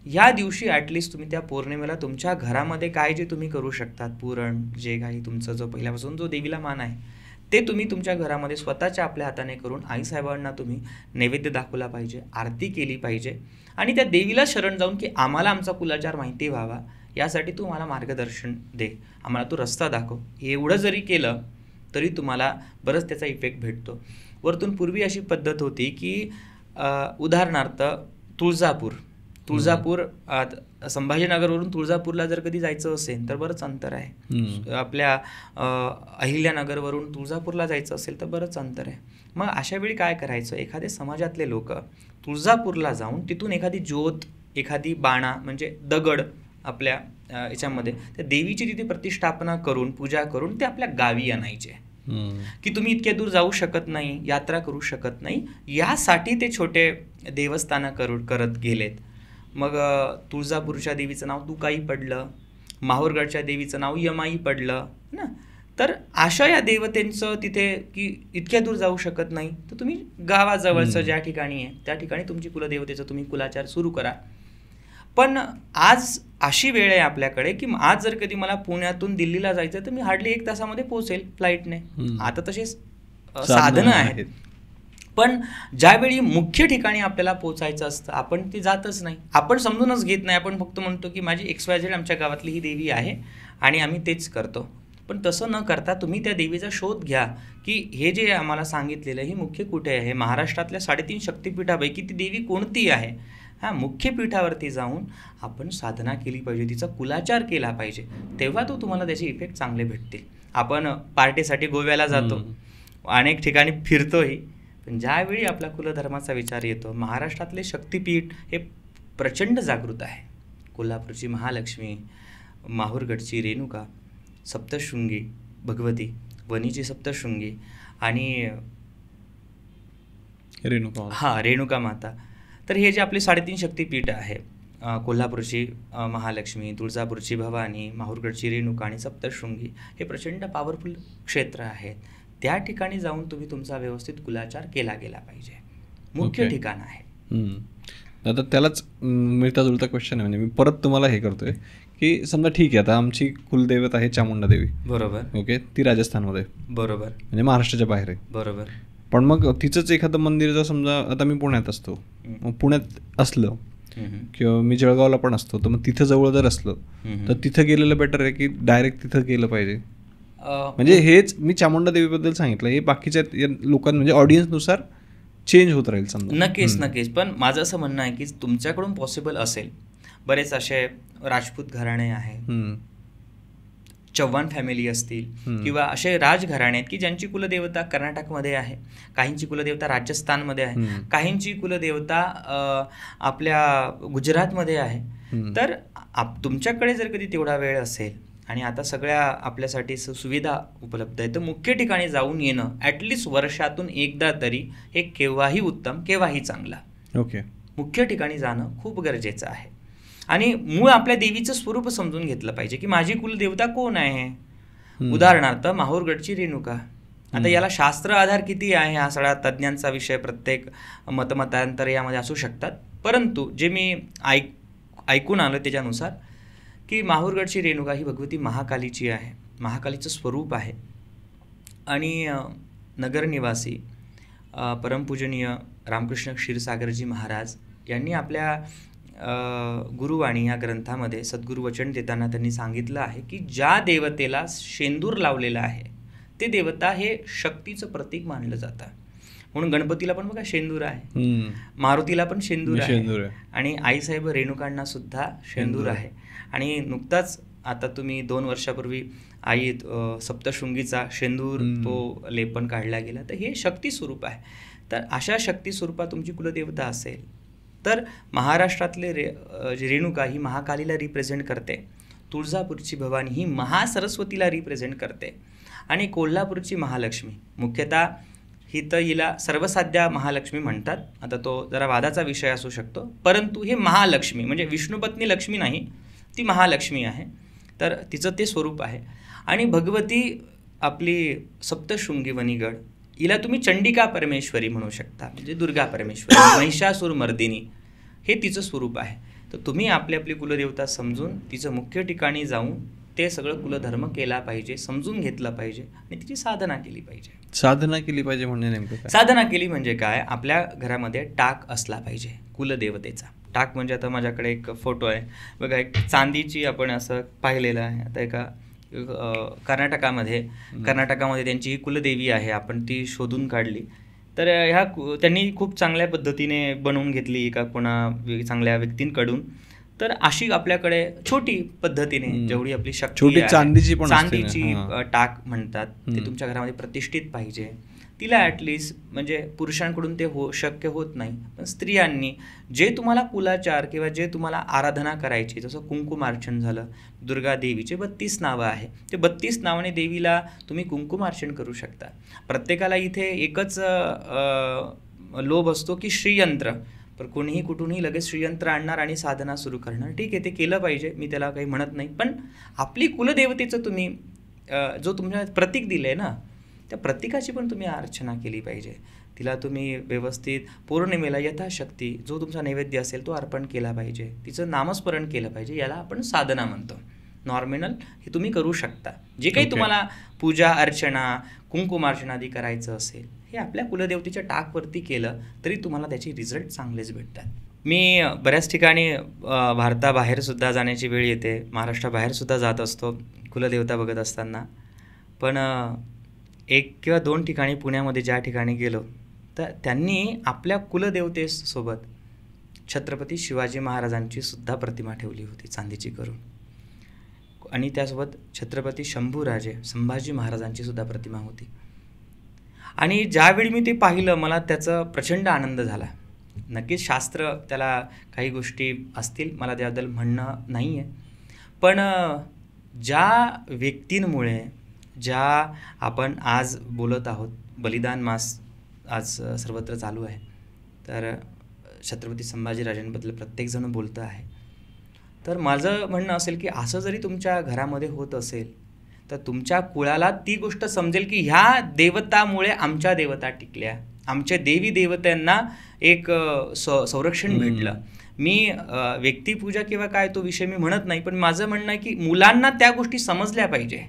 या दिवशी ॲटलिस्ट तुम्ही त्या पौर्णिमेला तुमच्या घरामध्ये काय जे तुम्ही करू शकतात, पुरण जे काही तुमचं जो पहिल्यापासून जो देवीला मान आहे ते तुम्ही तुमच्या घरामध्ये स्वतःच्या आपल्या हाताने करून आईसाहेबांना तुम्ही नैवेद्य दाखवला पाहिजे, आरती केली पाहिजे आणि त्या देवीला शरण जाऊन की आम्हाला आमचा कुलाचार माहिती व्हावा, यासाठी तू मला मार्गदर्शन दे, आम्हाला तू रस्ता दाखव. एवढं जरी केलं तरी तुम्हाला बरंच त्याचा इफेक्ट भेटतो. वरतून पूर्वी अशी पद्धत होती की उदाहरणार्थ तुळजापूर संभाजीनगरवरून तुळजापूरला जर कधी जायचं असेल तर बरंच अंतर आहे. आपल्या अहिल्यानगरवरून तुळजापूरला जायचं असेल तर बरंच अंतर आहे. मग अशा वेळी काय करायचं, एखादे समाजातले लोक तुळजापूरला जाऊन तिथून एखादी ज्योत, एखादी बाणा म्हणजे दगड आपल्या याच्यामध्ये त्या देवीची तिथे प्रतिष्ठापना करून पूजा करून ते आपल्या गावी आणायचे. की तुम्ही इतक्या दूर जाऊ शकत नाही, यात्रा करू शकत नाही, यासाठी ते छोटे देवस्थानं करत गेलेत. मग तुळजापूरच्या देवीचं नाव तुकाई पडलं, माहूरगडच्या देवीचं नाव यमाई पडलं ना. तर अशा या देवतेंचं तिथे की इतक्या दूर जाऊ शकत नाही तर तुम्ही गावाजवळचं ज्या ठिकाणी आहे त्या ठिकाणी तुमची कुलदेवतेचं तुम्ही कुलाचार सुरू करा. पण आज अशी वेळ आहे आपल्याकडे की आज जर कधी मला पुण्यातून दिल्लीला जायचं तर मी हार्डली 1 तासामध्ये पोहोचेल फ्लाईटने. आता तसे साधनं आहेत. पण ज्यावेळी मुख्य ठिकाणी आपल्याला पोचायचं असतं आपण ते जातच नाही, आपण समजूनच घेत नाही. आपण फक्त म्हणतो की माझी XYZ आमच्या गावातली ही देवी आहे आणि आम्ही तेच करतो. पण तसं न करता तुम्ही त्या देवीचा शोध घ्या की हे जे आम्हाला सांगितलेलं ही मुख्य कुठे आहे, महाराष्ट्रातल्या 3.5 शक्तिपीठापैकी ती देवी कोणती आहे. मुख्य पीठावरती जाऊन आपण साधना केली पाहिजे, तिचा कुलाचार केला पाहिजे, तेव्हा तो तुम्हाला त्याचे इफेक्ट चांगले भेटतील. आपण पार्टीसाठी गोव्याला जातो, अनेक ठिकाणी फिरतोही, पण ज्यावेळी आपला कुलधर्माचा विचार येतो, महाराष्ट्रातले शक्तिपीठ हे प्रचंड जागृत आहे. कोल्हापूरची महालक्ष्मी, माहूरगडची रेणुका, सप्तशृंगी भगवती, वणीची सप्तशृंगी आणि रेणुका माता. तर हे जे आपले 3.5 शक्तिपीठ आहे, कोल्हापूरची महालक्ष्मी, तुळजापूरची भवानी, माहूरगडची रेणुका आणि सप्तशृंगी, हे प्रचंड पॉवरफुल क्षेत्र आहेत. त्या ठिकाणी जाऊन तुम्ही तुमचा व्यवस्थित कुलाचार केला गेला पाहिजे. मुख्य ठिकाण आहे. आता त्यालाच मिळता जुळता क्वेश्चन आहे, म्हणजे मी परत तुम्हाला हे करतोय की समजा ठीक आहे, आता आमची कुलदैवत आहे चामुंडा देवी, बरोबर, ओके, ती राजस्थानमध्ये, बरोबर, म्हणजे महाराष्ट्राच्या बाहेर आहे, बरोबर. पण मग तिचंच एखादं मंदिर जर समजा, आता मी पुण्यात असतो, मग पुण्यात असलं किंवा मी जळगावला पण असतो, तर मग तिथं जवळ जर असलं तर तिथं गेलेलं बेटर आहे की डायरेक्ट तिथं गेलं पाहिजे. म्हणजे हेच मी चामुंडा देवीबद्दल सांगितलं, हे बाकीच्या लोकांना म्हणजे ऑडियन्सनुसार चेंज होत राहील समजा. नक्कीच. पण माझं असं म्हणणं आहे की तुमच्याकडून पॉसिबल असेल, बरेच असे राजपूत घराणे आहे, चव्हाण फॅमिली असतील किंवा असे राजघराणे आहेत की ज्यांची कुलदेवता कर्नाटकमध्ये आहे, काहींची कुलदेवता राजस्थानमध्ये आहे, काहींची कुलदेवता आपल्या गुजरातमध्ये आहे. तर तुमच्याकडे जर कधी तेवढा वेळ असेल आणि आता सगळ्या आपल्यासाठी सुविधा उपलब्ध आहे, तर मुख्य ठिकाणी जाऊन येणं ॲटलिस्ट वर्षातून एकदा तरी हे केव्हाही उत्तम, केव्हाही चांगला. ओके, मुख्य ठिकाणी जाणं खूप गरजेचं आहे. आणि मूळ आपल्या देवीचं स्वरूप समजून घेतलं पाहिजे की माझी कुलदेवता कोण आहे. उदाहरणार्थ माहूरगडची रेणुका. आता याला शास्त्र आधार किती आहे हा सगळा तज्ज्ञांचा विषय, प्रत्येक मतमतांतर यामध्ये असू शकतात, परंतु जे मी ऐकून आलं त्याच्यानुसार की माहूरगडची रेणुका ही भगवती महाकालीची आहे, महाकालीचं स्वरूप आहे. आणि नगरनिवासी परमपूजनीय रामकृष्ण क्षीरसागरजी महाराज यांनी आपल्या गुरुवाणी या ग्रंथामध्ये सद्गुरू वचन देताना त्यांनी सांगितलं आहे की ज्या देवतेला शेंदूर लावलेला आहे ते देवता हे शक्तीचं प्रतीक मानलं जातं. म्हणून गणपतीला पण बघा शेंदूर आहे, मारुतीला पण शेंदूर आहे, आणि आईसाहेब रेणुकांना सुद्धा शेंदूर आहे. आणि नुकताच आता तुम्ही 2 वर्षापूर्वी आई सप्तशृंगीचा शेंदूर तो लेपन काढला गेला, तर हे शक्ती स्वरूप आहे. तर अशा शक्ती स्वरूपात तुमची कुलदेवता असेल तर महाराष्ट्रातले रेणुका ही महाकालीला रिप्रेझेंट करते, तुळजापूरची भवानी ही महासरस्वतीला रिप्रेझेंट करते, आणि कोल्हापूरची महालक्ष्मी मुख्यतः ही तर हिला सर्वसाध्या महालक्ष्मी म्हणतात. आता तो जरा वादाचा विषय असू शकतो, परंतु हे महालक्ष्मी म्हणजे विष्णुपत्नी लक्ष्मी नाही, ती महालक्ष्मी आहे. तर तिचं ते स्वरूप आहे. आणि भगवती आपली सप्तशृंगी वणीगड, हिला तुम्ही चंडिका परमेश्वरी म्हणू शकता, म्हणजे दुर्गा परमेश्वरी, महिषासूर मर्दिनी, हे तिचं स्वरूप आहे. तर तुम्ही आपली आपली कुलदेवता समजून तिचं मुख्य ठिकाणी जाऊन ते सगळं कुलधर्म केला पाहिजे, समजून घेतलं पाहिजे आणि तिची साधना केली पाहिजे. साधना केली पाहिजे म्हणजे नेमकं काय? साधना केली म्हणजे काय, आपल्या घरामध्ये टाक असला पाहिजे कुलदेवतेचा. टाक म्हणजे आता माझ्याकडे एक फोटो आहे बघा, एक चांदीची आपण असं पाहिलेलं आहे. आता एका कर्नाटकामध्ये त्यांची कुलदेवी आहे, आपण ती शोधून काढली. तर त्यांनी खूप चांगल्या पद्धतीने बनवून घेतली एका चांगल्या व्यक्तींकडून. तर अशी आपल्याकडे छोटी पद्धतीने जेवढी आपली शक्ती, चांदीची टाक म्हणतात, ते तुमच्या घरामध्ये प्रतिष्ठित पाहिजे. तिला ॲटलिस्ट म्हणजे पुरुषांकडून ते शक्य होत नाही, पण स्त्रियांनी जे तुम्हाला कुलाचार किंवा जे तुम्हाला आराधना करायची, जसं कुंकुमार्चन झालं, दुर्गा देवीचे 32 नावं आहे, ते 32 नावाने देवीला तुम्ही कुंकुमार्चन करू शकता. प्रत्येकाला इथे एकच लोभ असतो की श्रीयंत्र, पण कोणीही कुठूनही लगेच श्रीयंत्र आणणार आणि साधना सुरू करणार. ठीक आहे, ते केलं पाहिजे, मी त्याला काही म्हणत नाही, पण आपली कुलदेवतेचं तुम्ही जो तुमच्या प्रतीक दिलंय ना, त्या प्रतीकाची पण तुम्ही अर्चना केली पाहिजे. तिला तुम्ही व्यवस्थित पौर्णिमेला यथाशक्ती जो तुमचा नैवेद्य असेल तो अर्पण केला पाहिजे, तिचं नामस्मरण केलं पाहिजे. याला आपण साधना म्हणतो. नॉर्मिनल हे तुम्ही करू शकता. जे काही तुम्हाला पूजा अर्चना कुंकुमार्चना आदी करायचं असेल हे आपल्या कुलदेवतेच्या टाकवरती केलं तरी तुम्हाला त्याचे रिझल्ट चांगलेच भेटतात. मी बऱ्याच ठिकाणी भारताबाहेरसुद्धा जाण्याची वेळ येते, महाराष्ट्राबाहेरसुद्धा जात असतो कुलदेवता बघत असताना. पण 1 किंवा 2 ठिकाणी पुण्यामध्ये ज्या ठिकाणी गेलो तर त्यांनी आपल्या कुलदेवतेसोबत छत्रपती शिवाजी महाराजांची सुद्धा प्रतिमा ठेवली होती चांदीची करून, आणि त्यासोबत छत्रपती शंभूराजे संभाजी महाराजांची सुद्धा प्रतिमा होती. आणि ज्यावेळी मी ते पाहिलं मला त्याचा प्रचंड आनंद झाला. नक्कीच शास्त्र त्याला काही गोष्टी असतील, मला त्याबद्दल म्हणणं नाही आहे, पण ज्या व्यक्तींमुळे ज्या आपण आज बोलत आहोत, बलिदान मास आज सर्वत्र चालू आहे, तर छत्रपती संभाजीराजांबद्दल प्रत्येकजण बोलतं आहे. तर माझं म्हणणं असेल की असं जरी तुमच्या घरामध्ये होत असेल तर तुमच्या कुळाला ती गोष्ट समजेल की ह्या देवतामुळे आमच्या देवता टिकल्या, आमच्या देवी देवतांना एक संरक्षण भेटलं. मी व्यक्तिपूजा किंवा काय तो विषय मी म्हणत नाही, पण माझं म्हणणं आहे की मुलांना त्या गोष्टी समजल्या पाहिजे.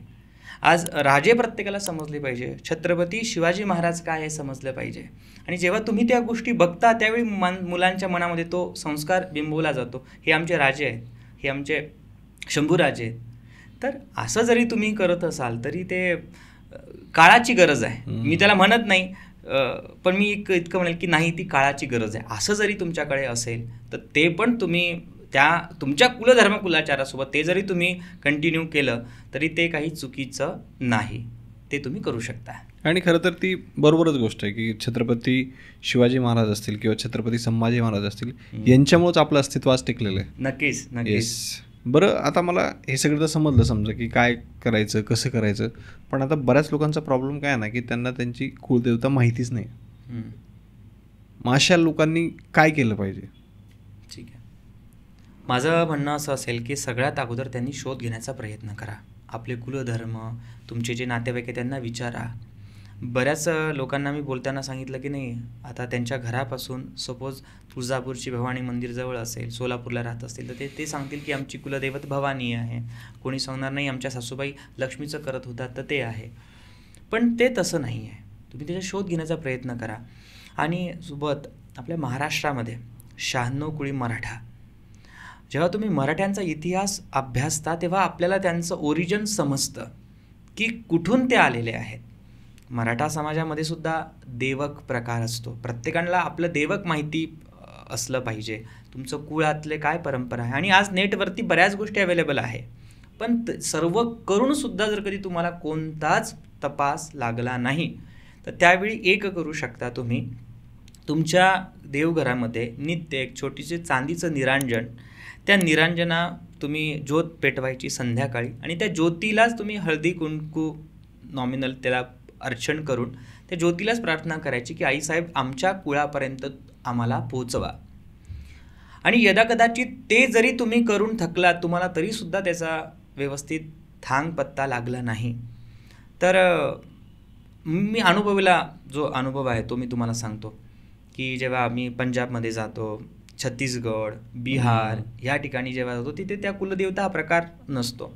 आज राजे प्रत्येकाला समजले पाहिजे, छत्रपती शिवाजी महाराज काय हे समजलं पाहिजे. आणि जेव्हा तुम्ही त्या गोष्टी बघता त्यावेळी मुलांच्या मनामध्ये तो संस्कार बिंबवला जातो, हे आमचे राजे आहेत, हे आमचे शंभूराजे आहेत. तर असं जरी तुम्ही करत असाल तरी ते काळाची गरज आहे. मी त्याला म्हणत नाही, पण मी इतकं म्हणेल की नाही, ती काळाची गरज आहे. असं जरी तुमच्याकडे असेल तर ते पण तुम्ही त्या तुमच्या कुलधर्म कुलाचारासोबत ते जरी तुम्ही कंटिन्यू केलं तरी ते काही चुकीचं नाही, ते तुम्ही करू शकता. आणि खरं तर ती बरोबरच गोष्ट आहे की छत्रपती शिवाजी महाराज असतील किंवा छत्रपती संभाजी महाराज असतील यांच्यामुळेच आपलं अस्तित्व आज टिकलेलं आहे. नक्कीच नक्कीच. बरं, आता मला हे सगळं तर समजलं समजा की काय करायचं कसं करायचं, पण आता बऱ्याच लोकांचा प्रॉब्लेम काय आहे ना की त्यांना त्यांची कुलदेवता माहितीच नाही. मग अशा लोकांनी काय केलं पाहिजे? ठीक आहे, माझं म्हणणं असं असेल की सगळ्यात अगोदर त्यांनी शोध घेण्याचा प्रयत्न करा. आपले कुलधर्म, तुमचे जे नातेवाईक आहे त्यांना विचारा. बऱ्याच लोकांना मी बोलताना सांगितलं की नाही, आता त्यांच्या घरापासून सपोज तुळजापूरची भवानी मंदिर जवळ असेल, सोलापूरला राहत असतील तर ते सांगतील की आमची कुलदैवत भवानी आहे. कोणी सांगणार नाही आमच्या सासूबाई लक्ष्मीचं करत होतात तर ते आहे. पण ते तसं नाही आहे. तुम्ही त्याचा शोध घेण्याचा प्रयत्न करा. आणि सोबत आपल्या महाराष्ट्रामध्ये 96 कुळी मराठा, जेव्हा तुम्ही मराठ्यांचा इतिहास अभ्यासता तेव्हा आपल्याला त्यांचं ओरिजिन समजतं की कुठून ते आलेले आहेत. मराठा समाजामध्ये सुद्धा देवक प्रकार असतो. प्रत्येकाला आपलं देवक माहिती असलं पाहिजे, तुमचं कुळातले काय परंपरा आहे. आणि आज नेटवरती बऱ्याच गोष्टी अवेलेबल आहे, पण सर्व करूनसुद्धा जर कधी तुम्हाला कोणताच तपास लागला नाही तर त्यावेळी एक करू शकता तुम्ही, तुमच्या देवघरामध्ये नित्य एक छोटीशी चांदीचं निरांजन, त्या निरांजना तुम्ही ज्योत पेटवायची संध्याकाळी, आणि त्या ज्योतीलाच तुम्ही हळदी कुंकू नॉमिनल त्याला अर्चन करून त्या ज्योतीलाच प्रार्थना करायची की आईसाहेब आमच्या कुळापर्यंत आम्हाला पोहोचवा. आणि यदाकदाचित ते जरी तुम्ही करून थकलात, तुम्हाला तरीसुद्धा त्याचा व्यवस्थित थांग पत्ता लागला नाही, तर मी अनुभवला जो अनुभव आहे तो मी तुम्हाला सांगतो की जेव्हा आम्ही पंजाबमध्ये जातो, छत्तीसगड, बिहार ह्या ठिकाणी जेव्हा जातो तिथे त्या कुलदेवता हा प्रकार नसतो.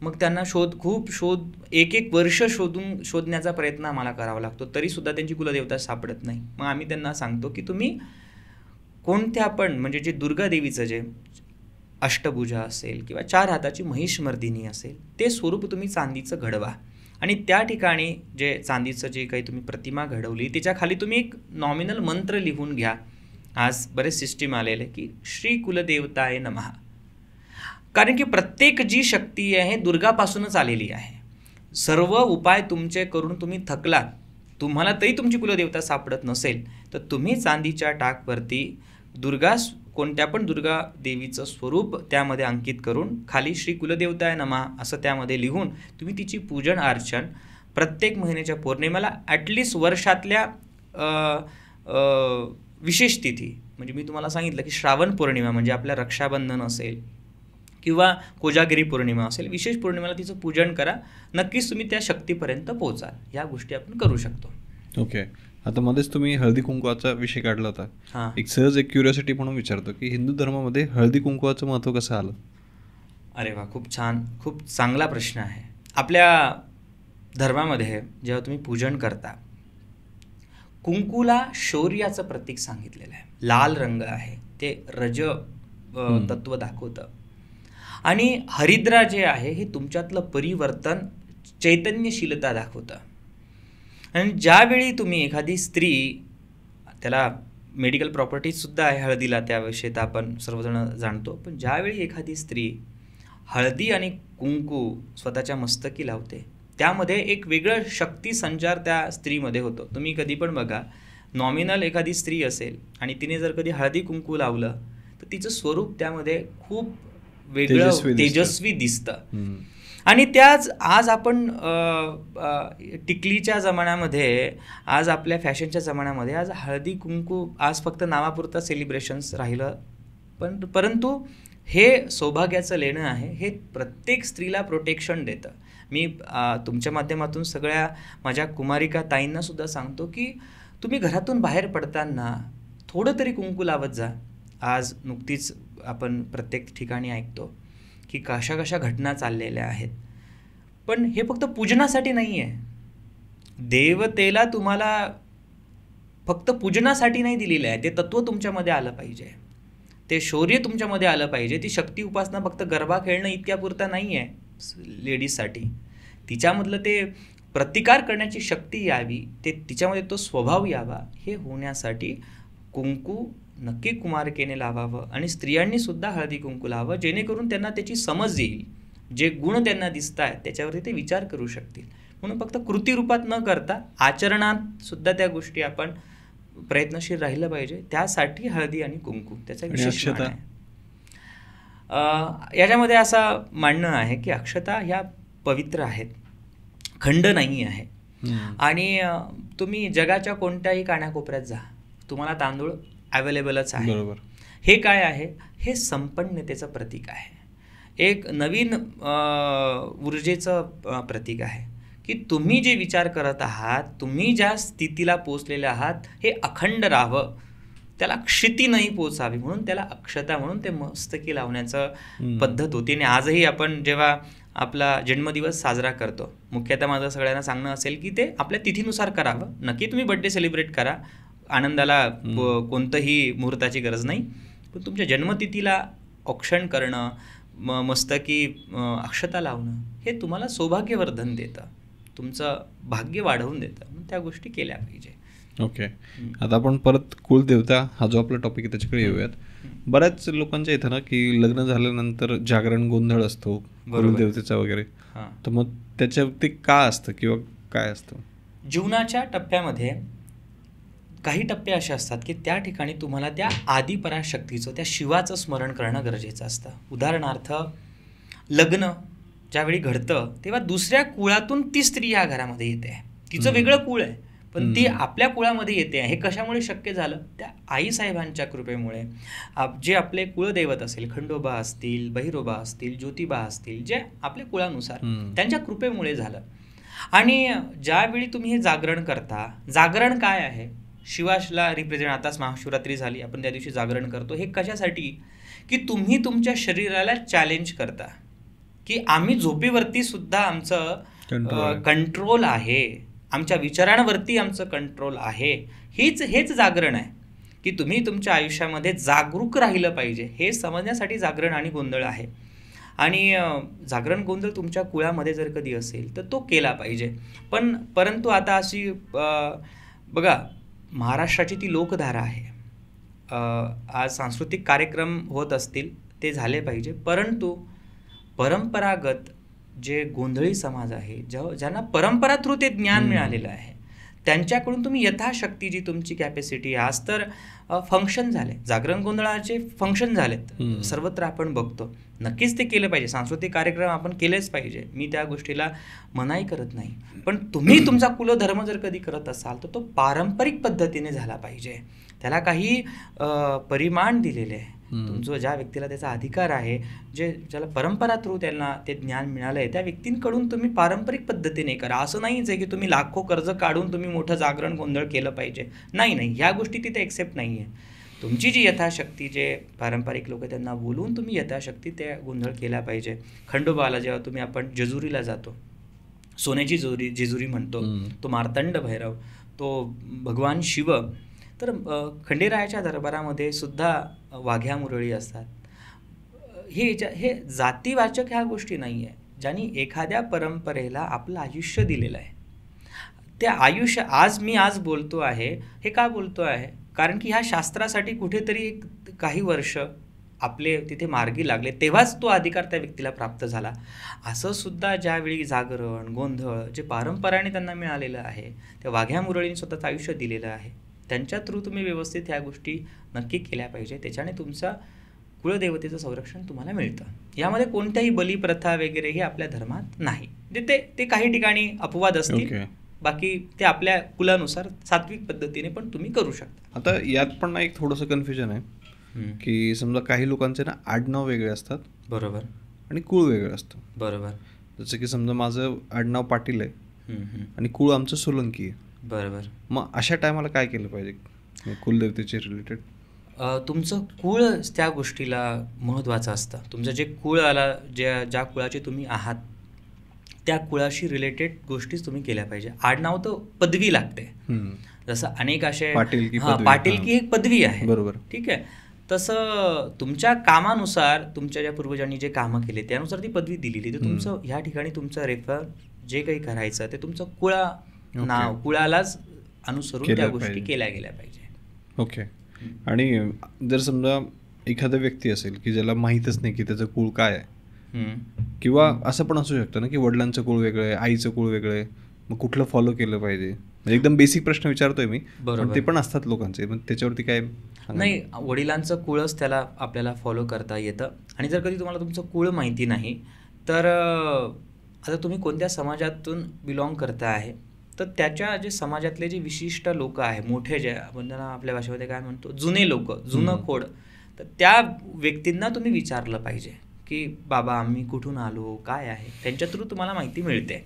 मग त्यांना खूप शोध 1 वर्ष शोधण्याचा प्रयत्न आम्हाला करावा लागतो, तरीसुद्धा त्यांची कुलदेवता सापडत नाही. मग आम्ही त्यांना सांगतो की तुम्ही कोणत्या पण म्हणजे जे दुर्गा देवीचं जे अष्टभुजा असेल किंवा 4 हाताची महिषमर्दिनी असेल ते स्वरूप तुम्ही चांदीचं घडवा, आणि त्या ठिकाणी जे चांदीचं जे काही तुम्ही प्रतिमा घडवली त्याच्या खाली तुम्ही एक नॉमिनल मंत्र लिहून घ्या. आज बरेच सिस्टीम आलेले की श्री कुलदेवताय नमः, कारण की प्रत्येक जी शक्ती आहे दुर्गापासूनच आलेली आहे. सर्व उपाय तुमचे करून तुम्ही थकलात, तुम्हाला तरी तुमची कुलदेवता सापडत नसेल तर तुम्ही चांदीच्या टाकवरती कोणत्या पण दुर्गा देवीचं स्वरूप त्यामध्ये अंकित करून खाली श्री कुलदेवताय नमः असं त्यामध्ये लिहून तुम्ही तिची पूजन अर्चन प्रत्येक महिन्याच्या पौर्णिमेला ॲटलिस्ट वर्षातल्या विशेष तिथी, म्हणजे मी तुम्हाला सांगितलं की श्रावण पौर्णिमा म्हणजे आपल्या रक्षाबंधन असेल किंवा कोजागिरी पौर्णिमा असेल, विशेष पौर्णिमेला तिचं पूजन करा. नक्कीच तुम्ही त्या शक्तीपर्यंत पोहोचाल. ह्या गोष्टी आपण करू शकतो. ओके, आता मध्येच तुम्ही हळदी कुंकवाचा विषय काढला होता. एक सहज क्युरिओसिटी म्हणून विचारतो की हिंदू धर्मामध्ये हळदी कुंकवाचं महत्त्व कसं आलं? अरे वा, खूप छान, खूप चांगला प्रश्न आहे. आपल्या धर्मामध्ये जेव्हा तुम्ही पूजन करता कुंकूला शौर्याचं प्रतीक सांगितलेलं आहे. लाल रंग आहे, ते रज तत्व दाखवतं. आणि हरिद्रा जे आहे हे तुमच्यातलं परिवर्तन, चैतन्यशीलता दाखवतं. आणि ज्यावेळी तुम्ही एखादी स्त्री, त्याला मेडिकल प्रॉपर्टीजसुद्धा आहे हळदीला, त्याविषयी तर आपण सर्वजण जाणतो, पण ज्यावेळी एखादी स्त्री हळदी आणि कुंकू स्वतःच्या मस्तकी लावते, त्यामध्ये एक वेगळं शक्ती संचार त्या स्त्रीमध्ये होतो. तुम्ही कधी पण बघा, नॉमिनल एखादी स्त्री असेल आणि तिने जर कधी हळदी कुंकू लावलं तर तिचं स्वरूप त्यामध्ये खूप वेगळं तेजस्वी दिसतं. आणि त्याच आज आपण टिकलीच्या जमान्यामध्ये, आज आपल्या फॅशनच्या जमान्यामध्ये आज हळदी कुंकू आज फक्त नावापुरता सेलिब्रेशन्स राहिलं, परंतु हे सौभाग्याचं लेणं आहे. हे प्रत्येक स्त्रीला प्रोटेक्शन देतं. मी तुमच्या माध्यमातून सगळ्या माझ्या कुमारिका ताईंना सुद्धा सांगतो की तुम्ही घरातून बाहेर पडताना थोडं तरी कुंकू लावत जा. आज नुकतीच आपण प्रत्येक ठिकाणी ऐकतो की कशा कशा घटना चाललेल्या आहेत, पण हे फक्त पूजनासाठी नाही आहे. देवतेला तुम्हाला फक्त पूजनासाठी नाही दिलेलं आहे, ते तत्त्व तुमच्यामध्ये आलं पाहिजे, ते शौर्य तुमच्यामध्ये आलं पाहिजे. ती शक्ती उपासना फक्त गरबा खेळणं इतक्या पुरता नाही आहे लेडीजसाठी. तिच्यामधलं ते प्रतिकार करण्याची शक्ती यावी, ते तिच्यामध्ये तो स्वभाव यावा, हे होण्यासाठी कुंकू नक्की कुमारिकेने लावावं. आणि स्त्रियांनी सुद्धा हळदी कुंकू लावावं, जेणेकरून त्यांना त्याची समज येईल. जे गुण त्यांना दिसत आहेत त्याच्यावरती ते विचार करू शकतील. म्हणून फक्त कृतीरूपात न करता आचरणात सुद्धा त्या गोष्टी आपण प्रयत्नशील राहिलं पाहिजे. त्यासाठी हळदी आणि कुंकू त्याचा विशेष मान आहे. याच्यामध्ये असं मानणं आहे की अक्षता ह्या पवित्र आहेत, खंड नाही आहे. आणि तुम्ही जगाच्या कोणत्याही कानाकोपऱ्यात जा, तुम्हाला तांदूळ अवेलेबलच आहे. बरोबर. हे काय आहे? हे संपन्नतेचं प्रतीक आहे, एक नवीन ऊर्जेचं प्रतीक आहे की तुम्ही जे विचार करत आहात, तुम्ही ज्या स्थितीला पोचलेले आहात, हे अखंड राहावं, त्याला क्षिती नाही पोचावी, म्हणून त्याला अक्षता म्हणून ते मस्तकी लावण्याचं पद्धत होती. आणि आजही आपण जेव्हा आपला जन्मदिवस साजरा करतो, मुख्यतः माझं सगळ्यांना सांगणं असेल की ते आपल्या तिथीनुसार करावं. नक्की तुम्ही बड्डे सेलिब्रेट करा, आनंदाला कोणतंही मुहूर्ताची गरज नाही, पण तुमच्या जन्मतिथीला औक्षण करणं, मस्तकी अक्षता लावणं हे तुम्हाला सौभाग्यवर्धन देतं, तुमचं भाग्य वाढवून देतं. म्हणून त्या गोष्टी केल्या पाहिजे. ओके. आता आपण परत कुलदेवता हा जो आपला टॉपिक आहे त्याच्याकडे येऊयात. बऱ्याच लोकांच्या इथं ना की लग्न झाल्यानंतर जागरण गोंधळ असतो कुलदेवतेचा वगैरे, तर मग त्याच्या ते का असतं किंवा काय असतं? जीवनाच्या टप्प्यामध्ये काही टप्पे असे असतात की त्या ठिकाणी तुम्हाला त्या आदिपराशक्तीचं, त्या शिवाचं स्मरण करणं गरजेचं असतं. उदाहरणार्थ, लग्न ज्यावेळी घडतं तेव्हा दुसऱ्या कुळातून ती स्त्री या घरामध्ये येते, तिचं वेगळं कुळ आहे पण ती आपल्या कुळामध्ये येते. हे कशामुळे शक्य झालं? त्या आईसाहेबांच्या कृपेमुळे. जे आपले कुळदैवत असेल, खंडोबा असतील, बहिरोबा असतील, ज्योतिबा असतील, जे आपल्या कुळानुसार त्यांच्या कृपेमुळे झालं. आणि ज्यावेळी तुम्ही हे जागरण करता, जागरण काय आहे? शिवाला रिप्रेझेंट. आताच महाशिवरात्री झाली, आपण त्या दिवशी जागरण करतो. हे कशासाठी? की तुम्ही तुमच्या शरीराला चॅलेंज करता की आम्ही झोपेवरती सुद्धा आमचं कंट्रोल आहे, आमच्या विचारांवरती आमचं कंट्रोल आहे. हेच जागरण आहे की तुम्ही तुमच्या आयुष्यामध्ये जागरूक राहिलं पाहिजे, हे समजण्यासाठी जागरण आणि गोंधळ आहे. आणि जागरण गोंधळ तुमच्या कुळामध्ये जर कधी असेल तर तो केला पाहिजे. परंतु आता अशी बघा, महाराष्ट्राची ती लोकधारा आहे. आज सांस्कृतिक कार्यक्रम होत असतील ते झाले पाहिजे, परंतु परंपरागत जे गोंधळी समाज आहे, ज्यांना परंपरा थ्रू ते ज्ञान मिळालेलं आहे, त्यांच्याकडून तुम्ही यथाशक्ती जी तुमची कॅपॅसिटी आहे. आज तर फंक्शन झाले, जागरण गोंधळाचे फंक्शन झालेत सर्वत्र, आपण बघतो. नक्कीच ते केलं पाहिजे, सांस्कृतिक कार्यक्रम आपण केलेच पाहिजे, मी त्या गोष्टीला मनाई करत नाही. पण तुम्ही तुमचा कुलधर्म जर कधी करत असाल तर तो पारंपरिक पद्धतीने झाला पाहिजे. त्याला काही परिमाण दिलेले आहे. तुमचं ज्या व्यक्तीला त्याचा अधिकार आहे, ज्याला परंपरा थ्रू त्यांना ते ज्ञान मिळालं आहे, त्या व्यक्तींकडून तुम्ही पारंपरिक पद्धतीने करा. असं नाहीच आहे की तुम्ही लाखो कर्ज काढून तुम्ही मोठं जागरण गोंधळ केलं पाहिजे. नाही, ह्या गोष्टी तिथे एक्सेप्ट नाही आहे. तुमची जी यथाशक्ती, जे पारंपरिक लोक त्यांना बोलून तुम्ही यथाशक्ती त्या गोंधळ केला पाहिजे. खंडोबाला जेव्हा तुम्ही आपण जेजुरीला जातो, सोन्याची जेजुरी म्हणतो, तो मार्तंड भैरव, तो भगवान शिव. तर खंडेरायाच्या दरबारामध्ये सुद्धा वाघ्या मुरळी असतात. हे जातीवाचक ह्या गोष्टी नाही आहे. ज्यांनी एखाद्या परंपरेला आपलं आयुष्य दिलेलं आहे, त्या आयुष्य आज बोलतो आहे. हे का बोलतो आहे? कारण की ह्या शास्त्रासाठी कुठेतरी काही वर्ष आपले तिथे मार्गी लागले, तेव्हाच तो अधिकार त्या व्यक्तीला प्राप्त झाला. असं सुद्धा ज्यावेळी जागरण, गोंधळ जे परंपराने त्यांना मिळालेलं आहे, त्या वाघ्या मुरळींनी स्वतःचं आयुष्य दिलेलं आहे, त्यांच्या थ्रू तुम्ही व्यवस्थित ह्या गोष्टी नक्की केल्या पाहिजे. त्याच्याने तुमचा कुलदेवतेचं संरक्षण तुम्हाला मिळतं. यामध्ये कोणत्याही बलिप्रथा वगैरे हे आपल्या धर्मात नाही. ते काही ठिकाणी अपवाद असतील, बाकी ते आपल्या कुलानुसार सात्विक पद्धतीने पण तुम्ही करू शकता. आता यात पण एक थोडंसं कन्फ्युजन आहे की समजा काही लोकांचे ना आडनाव वेगळे असतात, बरोबर, आणि कुळ वेगळं असतं, बरोबर. जसं की समजा माझं आडनाव पाटील आहे आणि कुळ आमचं सोलंकी आहे, बरोबर. मग अशा टायमाला काय केलं पाहिजे कुलदेवतेचे रिलेटेड? तुमचं कुळ त्या गोष्टीला महत्त्वाचं असतं. तुमचं जे कुळ आला, ज्या कुळाचे तुम्ही आहात त्या कुळाशी रिलेटेड गोष्टीच तुम्ही केल्या पाहिजे. आडनाव तर पदवी लागते, जसं अनेक असे पाटीलकी एक पदवी आहे, बरोबर, ठीक आहे. तसं तुमच्या कामानुसार, तुमच्या ज्या पूर्वजांनी जे कामं केले त्यानुसार ती पदवी दिलेली. तर तुमचं ह्या ठिकाणी तुमचं रेफर जे काही करायचं ते तुमचं नाव कुळालाच अनुसरून त्या गोष्टी केल्या गेल्या पाहिजे. ओके. आणि जर समजा एखादा व्यक्ती असेल की ज्याला माहीतच नाही की त्याचं कुळ काय आहे, किंवा असं पण असू शकतं ना की वडिलांचं कुळ वेगळं आहे, आईचं कुळ वेगळं आहे, मग कुठलं फॉलो केलं पाहिजे? एकदम बेसिक प्रश्न विचारतोय मी, बरोबर. ते पण असतात लोकांचे, पण त्याच्यावरती काय? नाही, वडिलांचं कुळच त्याला आपल्याला फॉलो करता येतं. आणि जर कधी तुम्हाला तुमचं कुळ माहिती नाही तर आता तुम्ही कोणत्या समाजातून बिलॉंग करता आहे, तर त्याच्या जे समाजातले जे विशिष्ट लोक आहे, मोठे जे आपण त्यांना आपल्या भाषेमध्ये काय म्हणतो, जुने लोक, जुनं खोड, तर त्या व्यक्तींना तुम्ही विचारलं पाहिजे की बाबा आम्ही कुठून आलो, काय आहे. त्यांच्या थ्रू तुम्हाला माहिती मिळते.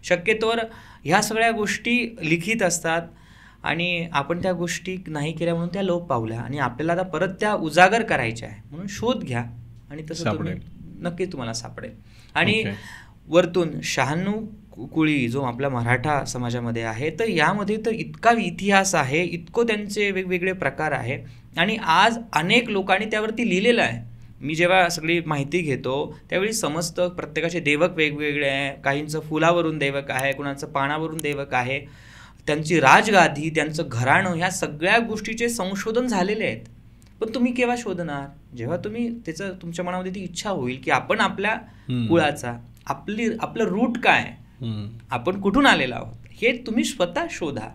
शक्यतोवर ह्या सगळ्या गोष्टी लिखित असतात आणि आपण त्या गोष्टी नाही केल्या म्हणून त्या लोप पावल्या आणि आपल्याला आता परत त्या उजागर करायच्या आहे. म्हणून शोध घ्या आणि तसं तुम्ही नक्की तुम्हाला सापडेल. आणि वरतून 96 कुळी जो आपल्या मराठा समाजामध्ये आहे, तर यामध्ये तर इतका इतिहास आहे, इतकं त्यांचे वेगवेगळे प्रकार आहे आणि आज अनेक लोकांनी त्यावरती लिहिलेलं आहे. मी जेव्हा सगळी माहिती घेतो त्यावेळी समजतं प्रत्येकाचे देवक वेगवेगळे आहे. काहींचं फुलावरून देवक आहे, कुणाचं पानावरून देवक आहे, त्यांची राजगादी, त्यांचं घराणं, ह्या सगळ्या गोष्टीचे संशोधन झालेले आहेत. पण तुम्ही केव्हा शोधणार? जेव्हा तुम्ही त्याचं तुमच्या मनामध्ये ती इच्छा होईल की आपण आपल्या कुळाचा, आपलं रूट काय, आपण कुठून आलेलो आहोत, हे तुम्ही स्वतः शोधा.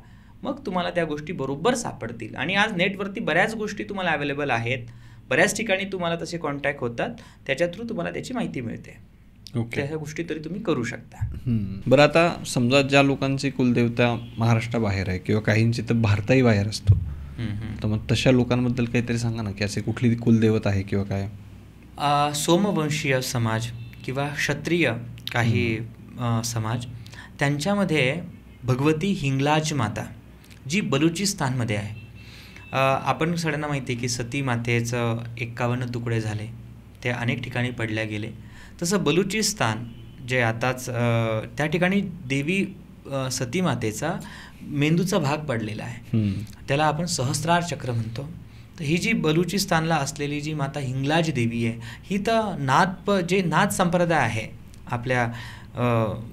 मग तुम्हाला त्या गोष्टी बरोबर सापडतील. आणि आज नेटवरती बऱ्याच गोष्टी तुम्हाला अवेलेबल आहेत, बऱ्याच ठिकाणी तुम्हाला तसे कॉन्टॅक्ट होतात, त्याच्या थ्रू तुम्हाला त्याची माहिती मिळते. ओके. ह्या गोष्टी तरी तुम्ही करू शकता. बरं, आता समजा ज्या लोकांची कुलदेवता महाराष्ट्राबाहेर आहे किंवा काहींची तर भारताही बाहेर असतो, तर मग तशा लोकांबद्दल काहीतरी सांगा ना की असे कुठली कुलदेवता आहे किंवा काय? सोमवंशीय समाज किंवा क्षत्रिय काही समाज, त्यांच्यामध्ये भगवती हिंगलाज माता जी बलुचिस्तानमध्ये आहे. आपण सगळ्यांना माहिती आहे की सती मातेचं 51 तुकडे झाले, ते अनेक ठिकाणी पडल्या गेले. तसं बलुचिस्तान जे आताच त्या ठिकाणी देवी सती मातेचा मेंदूचा भाग पडलेला आहे, त्याला आपण सहस्रार चक्र म्हणतो. तर ही जी बलुचिस्तानला असलेली जी माता हिंगलाज देवी आहे, ही तर जे नाथ संप्रदाय आहे आपल्या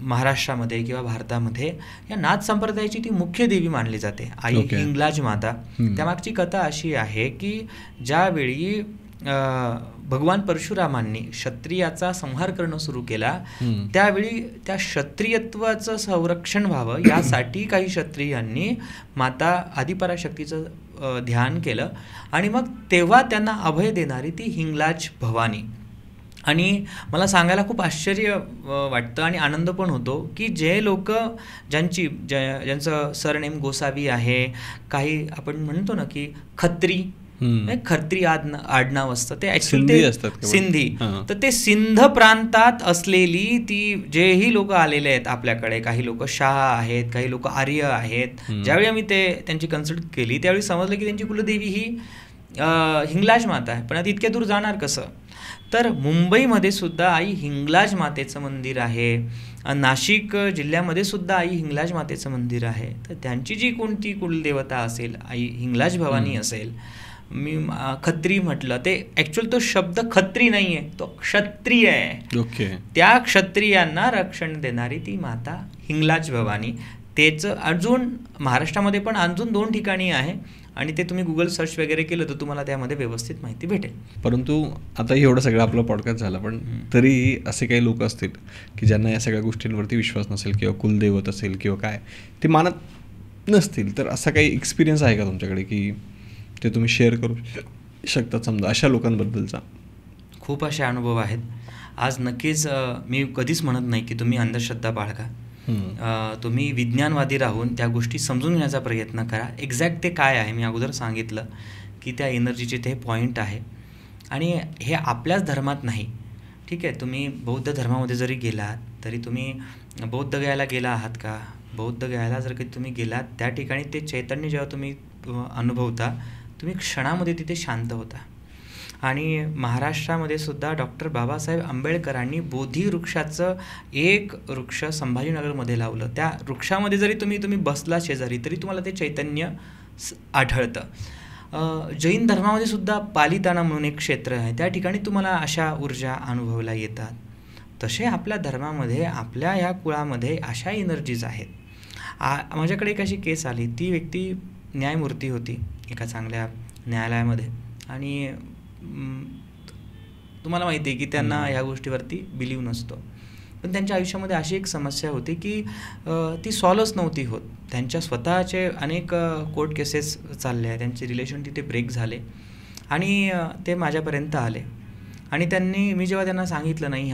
महाराष्ट्रामध्ये किंवा भारतामध्ये, या नाथ संप्रदायाची ती मुख्य देवी मानली जाते, आई हिंगलाज माता. त्यामागची कथा अशी आहे की ज्यावेळी भगवान परशुरामांनी क्षत्रियाचा संहार करणं सुरू केला, त्यावेळी त्या क्षत्रियत्वाचं संरक्षण व्हावं यासाठी काही क्षत्रियांनी माता आदिपराशक्तीचं ध्यान केलं आणि मग तेव्हा त्यांना अभय देणारी ती हिंगलाज भवानी. आणि मला सांगायला खूप आश्चर्य वाटतं आणि आनंद पण होतो की जे लोक ज्यांचं सरनेम गोसावी आहे, काही आपण म्हणतो ना की खत्री आडनाव असतं, ते ऍक्च्युली सिंधी, तर ते सिंध प्रांतात असलेली ती जेही लोक आलेले आहेत आपल्याकडे, काही लोक शाह आहेत, काही लोक आर्य आहेत. ज्यावेळी आम्ही त्यांची कन्सल्ट केली त्यावेळी समजलं की त्यांची कुलदेवी ही हिंगलाज माता आहे. पण आता इतक्या दूर जाणार कसं? तर मुंबईमध्ये सुद्धा आई हिंगलाज मातेचं मंदिर आहे नाशिक जिल्ह्यामध्ये सुद्धा आई हिंगलाज मातेचं मंदिर आहे. तर त्यांची जी कोणती कुलदेवता असेल, आई हिंगलाज भवानी असेल, मी खत्री म्हटलं, ते ॲक्च्युअल तो शब्द खत्री नाही आहे, तो क्षत्रिय आहे. ओके. त्या क्षत्रियांना रक्षण देणारी ती माता हिंगलाज भवानी. त्याचं अजून महाराष्ट्रामध्ये पण अजून 2 ठिकाणी आहे आणि ते तुम्ही गुगल सर्च वगैरे केलं तर तुम्हाला त्यामध्ये व्यवस्थित माहिती भेटेल. परंतु आता एवढं सगळं आपलं पॉडकास्ट झालं, पण तरीही असे काही लोक असतील की ज्यांना या सगळ्या गोष्टींवरती विश्वास नसेल किंवा कुलदैवत असेल किंवा काय ते मानत नसतील, तर असा काही एक्सपिरियन्स आहे का तुमच्याकडे की ते तुम्ही शेअर करू शकता समजा अशा लोकांबद्दलचा? खूप असे अनुभव आहेत. आज नक्कीच मी कधीच म्हणत नाही की तुम्ही अंधश्रद्धा बाळगा. तुम्ही विज्ञानवादी राहून त्या गोष्टी समजून घेण्याचा प्रयत्न करा. एक्झॅक्ट ते काय आहे मी अगोदर सांगितलं की त्या एनर्जीचे ते पॉईंट आहे आणि हे आपल्याच धर्मात नाही. ठीक आहे, तुम्ही बौद्ध धर्मामध्ये जरी गेलात तरी तुम्ही बौद्ध गयाला गेला आहात का? बौद्ध गयाला जर कधी तुम्ही गेलात, त्या ठिकाणी ते चैतन्य जेव्हा तुम्ही अनुभवता, तुम्ही क्षणामध्ये तिथे शांत होता. आणि महाराष्ट्रामध्ये सुद्धा डॉक्टर बाबासाहेब आंबेडकरांनी बोधी वृक्षाचं एक वृक्ष संभाजीनगरमध्ये लावलं. त्या वृक्षामध्ये जरी तुम्ही बसला शेजारी तरी तुम्हाला ते चैतन्य आढळतं. जैन धर्मामध्ये सुद्धा पालिताना म्हणून एक क्षेत्र आहे, त्या ठिकाणी तुम्हाला अशा ऊर्जा अनुभवला येतात. तसे आपल्या धर्मामध्ये, आपल्या ह्या कुळामध्ये अशा एनर्जीज आहेत. माझ्याकडे एक अशी केस आली. ती व्यक्ती न्यायमूर्ती होती एका चांगल्या न्यायालयामध्ये आणि तुम्हाला माहिती आहे की त्यांना ह्या गोष्टीवरती बिलीव नसतो. पण त्यांच्या आयुष्यामध्ये अशी एक समस्या होती की ती सॉल्वच नव्हती होत. त्यांच्या स्वतःचे अनेक कोर्ट केसेस चालले, त्यांचे रिलेशन तिथे ब्रेक झाले आणि ते माझ्यापर्यंत आले आणि मी जेव्हा त्यांना सांगितलं नाही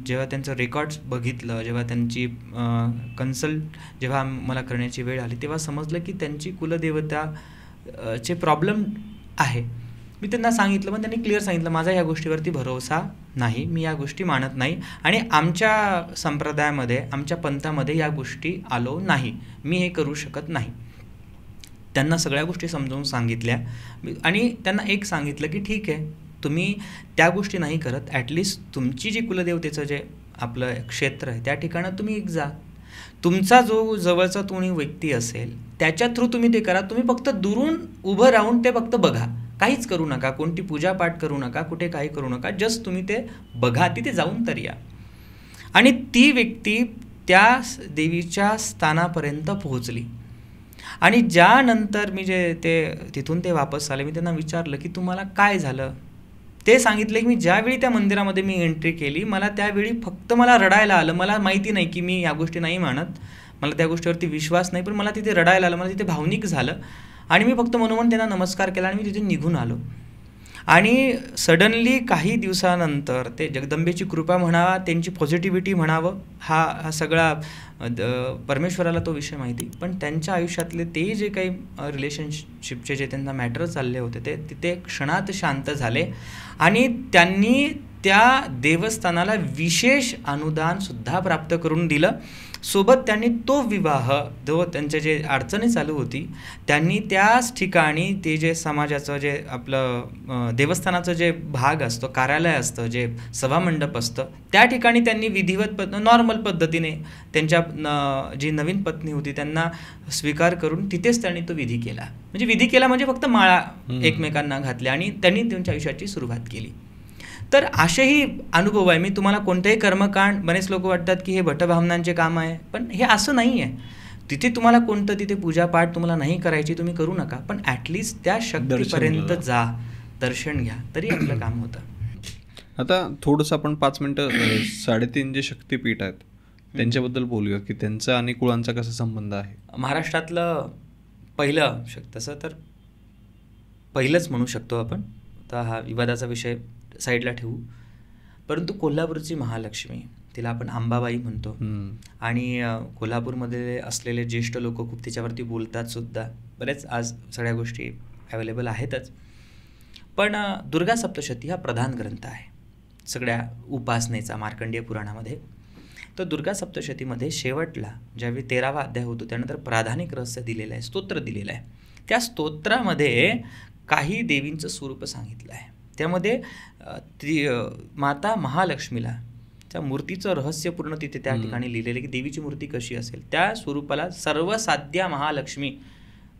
जेव्हा त्यांचं रेकॉर्ड्स बघितलं, जेव्हा त्यांची कन्सल्ट जेव्हा मला करण्याची वेळ आली, तेव्हा समजलं की त्यांची कुलदेवता चे प्रॉब्लेम आहे. मी त्यांना सांगितलं, पण त्यांनी क्लिअर सांगितलं माझा ह्या गोष्टीवरती भरोसा नाही, मी या गोष्टी मानत नाही आणि आमच्या संप्रदायामध्ये, आमच्या पंथामध्ये या गोष्टी अलाउ नाही, मी हे करू शकत नाही. त्यांना सगळ्या गोष्टी समजावून सांगितल्या आणि त्यांना एक सांगितलं की ठीक आहे, तुम्ही त्या गोष्टी नाही करत, ॲटलिस्ट तुमची जी कुलदेवतेचं जे आपलं क्षेत्र आहे त्या ठिकाणी तुम्ही एक जा. तुमचा जो जवळचा कोणी व्यक्ती असेल त्याच्या थ्रू तुम्ही ते करा. तुम्ही फक्त दुरून उभं राहून ते फक्त बघा, काहीच करू नका, कोणती पूजापाठ करू नका, कुठे काही करू नका, जस्ट तुम्ही ते बघा, तिथे जाऊन तर या. आणि ती व्यक्ती त्या देवीच्या स्थानापर्यंत पोहोचली आणि ज्यानंतर मी तिथून ते वापस आले, मी त्यांना विचारलं की तुम्हाला काय झालं. ते सांगितले की मी ज्यावेळी त्या मंदिरामध्ये मी एंट्री केली, मला त्यावेळी फक्त मला रडायला आलं. मला माहिती नाही की मी या गोष्टी नाही मानत, मला त्या गोष्टीवरती विश्वास नाही, पण मला तिथे रडायला आलं, मला तिथे भावनिक झालं आणि मी फक्त मनोमन त्यांना नमस्कार केला आणि मी तिथे निघून आलो. आणि सडनली काही दिवसानंतर ते जगदंबेची कृपा म्हणावा, त्यांची पॉझिटिव्हिटी म्हणावं, हा सगळा परमेश्वराला तो विषय माहिती, पण त्यांच्या आयुष्यातले ते जे काही रिलेशनशिपचे जे त्यांना मॅटर चालले होते ते तिथे क्षणात शांत झाले आणि त्यांनी त्या देवस्थानाला विशेष अनुदानसुद्धा प्राप्त करून दिलं. सोबत त्यांनी तो विवाह जो त्यांच्या जे अडचणी चालू होती, त्यांनी त्याच ठिकाणी ते जे समाजाचं जे आपलं देवस्थानाचं जे भाग असतो, कार्यालय असतं, जे सभामंडप असतं, त्या ठिकाणी त्यांनी विधिवत नॉर्मल पद्धतीने त्यांच्या जी नवीन पत्नी होती त्यांना स्वीकार करून तिथेच त्यांनी तो विधी केला. म्हणजे विधी केला म्हणजे फक्त माळा एकमेकांना घातल्या आणि त्यांनी त्यांच्या आयुष्याची सुरुवात केली. तर असेही अनुभव आहे. मी तुम्हाला कोणतेही कर्मकांड, बरेच लोक वाटतात की हे भटभावनांचे काम आहे, पण हे असं नाही आहे. तिथे तुम्हाला कोणतं तिथे पूजापाठ तुम्हाला नाही करायची, तुम्ही करू नका, पण ॲटलिस्ट त्या शक्तीपर्यंत जा, दर्शन घ्या, तरी आपलं काम होतं. आता थोडंसं आपण 5 मिनटं 3.5 जे शक्तीपीठ आहेत त्यांच्याबद्दल बोलूया की त्यांचा आणि कुळांचा कसा संबंध आहे. महाराष्ट्रातलं पहिलं तसं तर पहिलंच म्हणू शकतो आपण. आता हा विवादाचा विषय साईडला ठेवू, परंतु कोल्हापूरची महालक्ष्मी, तिला आपण अंबाबाई म्हणतो आणि कोल्हापूरमध्ये असलेले ज्येष्ठ लोक खूप तिच्यावरती बोलतात सुद्धा. बरेच आज सगळ्या गोष्टी अवेलेबल आहेतच, पण दुर्गा सप्तशती हा प्रधान ग्रंथ आहे सगळ्या उपासनेचा मार्कंडेय पुराणामध्ये. तर दुर्गा सप्तशतीमध्ये शेवटला ज्यावेळी 13वा अध्याय होतो त्यानंतर प्राधानिक रहस्य दिलेलं आहे, स्तोत्र दिलेलं आहे. त्या स्तोत्रामध्ये काही देवींचं स्वरूप सांगितलं आहे. त्यामध्ये ती माता महालक्ष्मीला त्या मूर्तीचं रहस्यपूर्ण तिथे त्या ठिकाणी लिहिलेलं की देवीची मूर्ती कशी असेल, त्या स्वरूपाला सर्वसाध्या महालक्ष्मी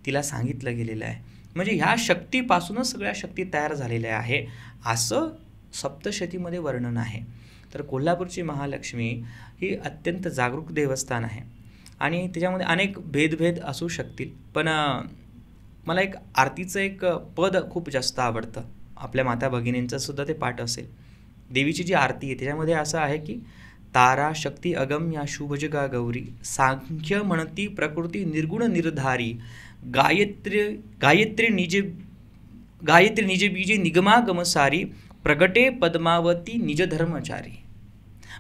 तिला सांगितलं गेलेलं आहे. म्हणजे ह्या शक्तीपासूनच सगळ्या शक्ती तयार झालेल्या आहे असं सप्तशतीमध्ये वर्णन आहे. तर कोल्हापूरची महालक्ष्मी ही अत्यंत जागरूक देवस्थान आहे आणि त्याच्यामध्ये अनेक भेदभेद असू शकतील, पण मला एक आरतीचं एक पद खूप जास्त आवडतं. आपल्या माता भगिनींचं सुद्धा ते पाठ असेल. देवीची जी आरती आहे त्याच्यामध्ये असं आहे की तारा शक्ती अगम या शुभजगा गौरी, सांख्य म्हणती प्रकृती निर्गुण निर्धारी, गायत्री निज बीजे निगमागम सारी, प्रगटे पद्मावती निज धर्मचारी.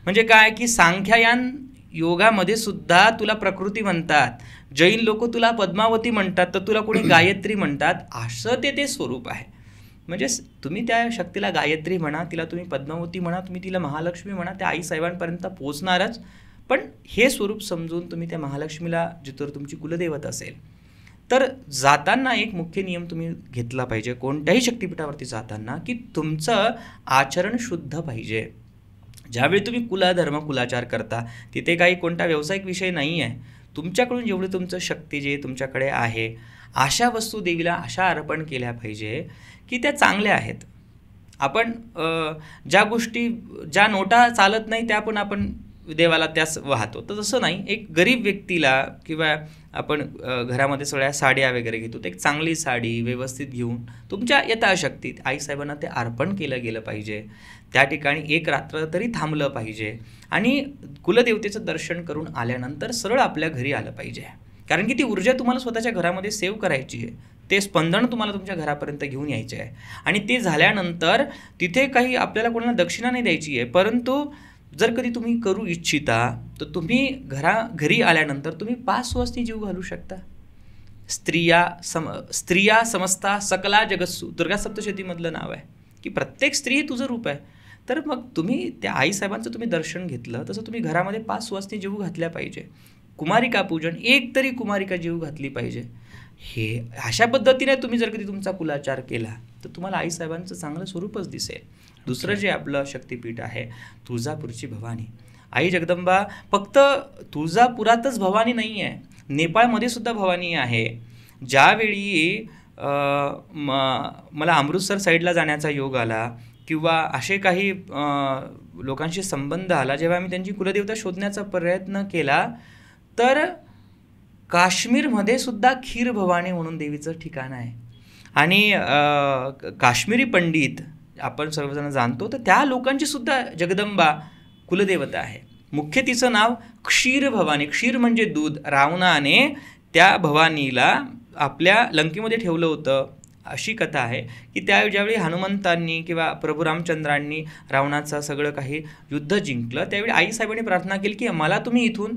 म्हणजे काय की सांख्यायान योगामध्ये सुद्धा तुला प्रकृती म्हणतात, जैन लोक तुला पद्मावती म्हणतात, तर तुला कोणी गायत्री म्हणतात, असं ते स्वरूप आहे. म्हणजे तुम्ही त्या शक्तीला गायत्री म्हणा, तिला तुम्ही पद्मावती म्हणा, तुम्ही तिला महालक्ष्मी म्हणा, त्या आईसाहेबांपर्यंत पोचणारच. पण हे स्वरूप समजून तुम्ही त्या महालक्ष्मीला, जिथं तुमची कुलदेवत असेल, तर जाताना एक मुख्य नियम तुम्ही घेतला पाहिजे कोणत्याही शक्तिपीठावरती जाताना, की तुमचं आचरण शुद्ध पाहिजे. ज्यावेळी तुम्ही कुलधर्म कुलाचार करता तिथे काही कोणता व्यावसायिक विषय नाही आहे. तुमच्याकडून जेवढी तुमचं शक्ती जे तुमच्याकडे आहे अशा वस्तू देवीला अशा अर्पण केल्या पाहिजे की त्या चांगल्या आहेत. आपण ज्या गोष्टी, ज्या नोटा चालत नाही त्या पण आपण देवाला त्यास वाहतो, तर तसं नाही. एक गरीब व्यक्तीला किंवा आपण घरामध्ये सगळ्या साड्या वगैरे घेतो, तर एक चांगली साडी व्यवस्थित घेऊन तुमच्या यथाशक्तीत आईसाहेबांना ते अर्पण केलं गेलं पाहिजे. त्या ठिकाणी एक रात्र तरी थांबलं पाहिजे आणि कुलदेवतेचं दर्शन करून आल्यानंतर सरळ आपल्या घरी आलं पाहिजे. कारण की ती ऊर्जा तुम्हाला स्वतःच्या घरामध्ये सेव्ह करायची आहे, ते स्पंदन तुम्हाला तुमच्या घरापर्यंत घेऊन यायचे आहे. आणि ते झाल्यानंतर तिथे काही आपल्याला कोणाला दक्षिणा नाही द्यायची आहे, परंतु जर कधी तुम्ही करू इच्छिता तर तुम्ही घरी आल्यानंतर तुम्ही 5 सुवासिनी जीव घालू शकता. स्त्रिया समस्ता सकला जगत्सू, दुर्गा सप्तशतीमधलं नाव आहे की प्रत्येक स्त्री हे तुझं रूप आहे. तर मग तुम्ही त्या आईसाहेबांचं तुम्ही दर्शन घेतलं, तसं तुम्ही घरामध्ये 5 सुवासिनी जीव घातल्या पाहिजे. कुमारिका पूजन, एक तरी कुमारिका जीव घातली पाहिजे. हे अशा पद्धतीने तुम्ही जर कधी तुमचा कुलाचार केला तर तुम्हाला आईसाहेबांचं चांगलं स्वरूपच दिसेल. दुसरं जे आपलं शक्तिपीठ आहे तुळजापूरची भवानी. आई जगदंबा फक्त तुळजापुरातच भवानी नाही आहे, नेपाळमध्ये सुद्धा भवानी आहे. ज्यावेळी मला अमृतसर साईडला जाण्याचा योग आला किंवा असे काही लोकांशी संबंध आला, जेव्हा मी त्यांची कुलदेवता शोधण्याचा प्रयत्न केला, तर काश्मीरमध्ये सुद्धा खीर भवानी म्हणून देवीचं ठिकाण आहे. आणि काश्मीरी पंडित आपण सर्वजण जाणतो, तर त्या लोकांची सुद्धा जगदंबा कुलदेवता आहे. मुख्य तिचं नाव क्षीर भवानी. क्षीर म्हणजे दूध. रावणाने त्या भवानीला आपल्या लंकेमध्ये ठेवलं होतं, अशी कथा आहे की ज्यावेळी हनुमंतांनी किंवा प्रभू रामचंद्रांनी रावणाचं सगळं काही युद्ध जिंकलं, त्यावेळी आईसाहेबांनी प्रार्थना केली की मला तुम्ही इथून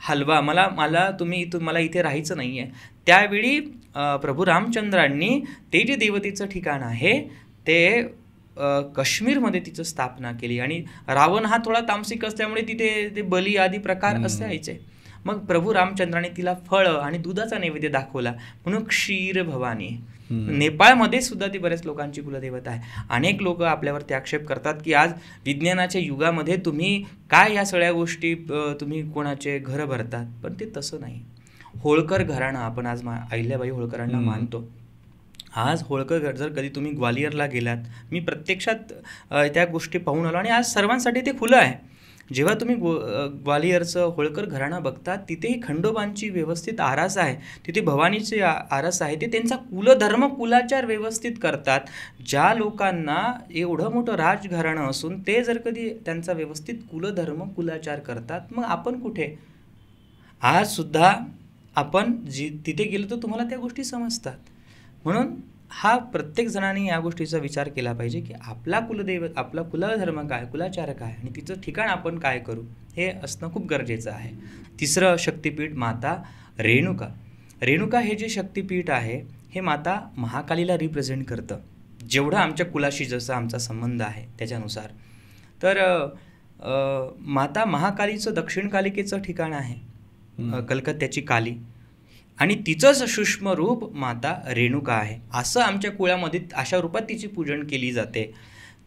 हलवा, मला तुम्ही इथून, मला इथे राहायचं नाही आहे. त्यावेळी प्रभू रामचंद्रांनी ते जे देवतेचं ठिकाण आहे ते काश्मीरमध्ये तिचं स्थापना केली. आणि रावण हा थोडा तामसिक असल्यामुळे तिथे ते बली आदी प्रकार असायचे. मग प्रभू रामचंद्राने तिला फळं आणि दुधाचा नैवेद्य दाखवला, म्हणून क्षीर भवानी. नेपाळमध्ये सुद्धा ती बऱ्याच लोकांची कुलदेवता आहे. अनेक लोक आपल्यावरती आक्षेप करतात की आज विज्ञानाच्या युगामध्ये तुम्ही काय ह्या सगळ्या गोष्टी तुम्ही कोणाचे घरं भरतात, पण ते तसं नाही. होळकर घराणं, आपण आज अहिल्याबाई होळकरांना मानतो. आज होळकर जर कधी तुम्ही ग्वालियरला गेलात, मी प्रत्यक्षात त्या गोष्टी पाहून आलो आणि आज सर्वांसाठी ते खुलं आहे. जेव्हा तुम्ही ग्वालियरचं होळकर घराणं बघतात, तिथेही खंडोबांची व्यवस्थित आरास आहे, तिथे भवानीची आरास आहे. ते त्यांचा कुलधर्म कुलाचार व्यवस्थित करतात. ज्या लोकांना एवढं मोठं राजघराणं असून ते जर कधी त्यांचा व्यवस्थित कुलधर्म कुलाचार करतात, मग आपण कुठे? आज सुद्धा आपण तिथे गेलो तर तुम्हाला त्या गोष्टी समजतात. म्हणून हा प्रत्येक जणांनी या गोष्टीचा विचार केला पाहिजे की आपला कुलदैवत, आपला कुलधर्म काय, कुलाचार काय आणि तिचं ठिकाण आपण काय करू, हे असणं खूप गरजेचं आहे. तिसरं शक्तिपीठ माता रेणुका. रेणुका हे जे शक्तिपीठ आहे हे माता महाकालीला रिप्रेझेंट करतं, जेवढं आमच्या कुलाशी जसं आमचा संबंध आहे त्याच्यानुसार. तर माता महाकालीचं दक्षिण कालिकेचं ठिकाण आहे, कलकत्त्याची काली, आणि तिचंच सूक्ष्म रूप माता रेणुका आहे. असं आमच्या कुळामध्ये अशा रूपात तिची पूजन केली जाते.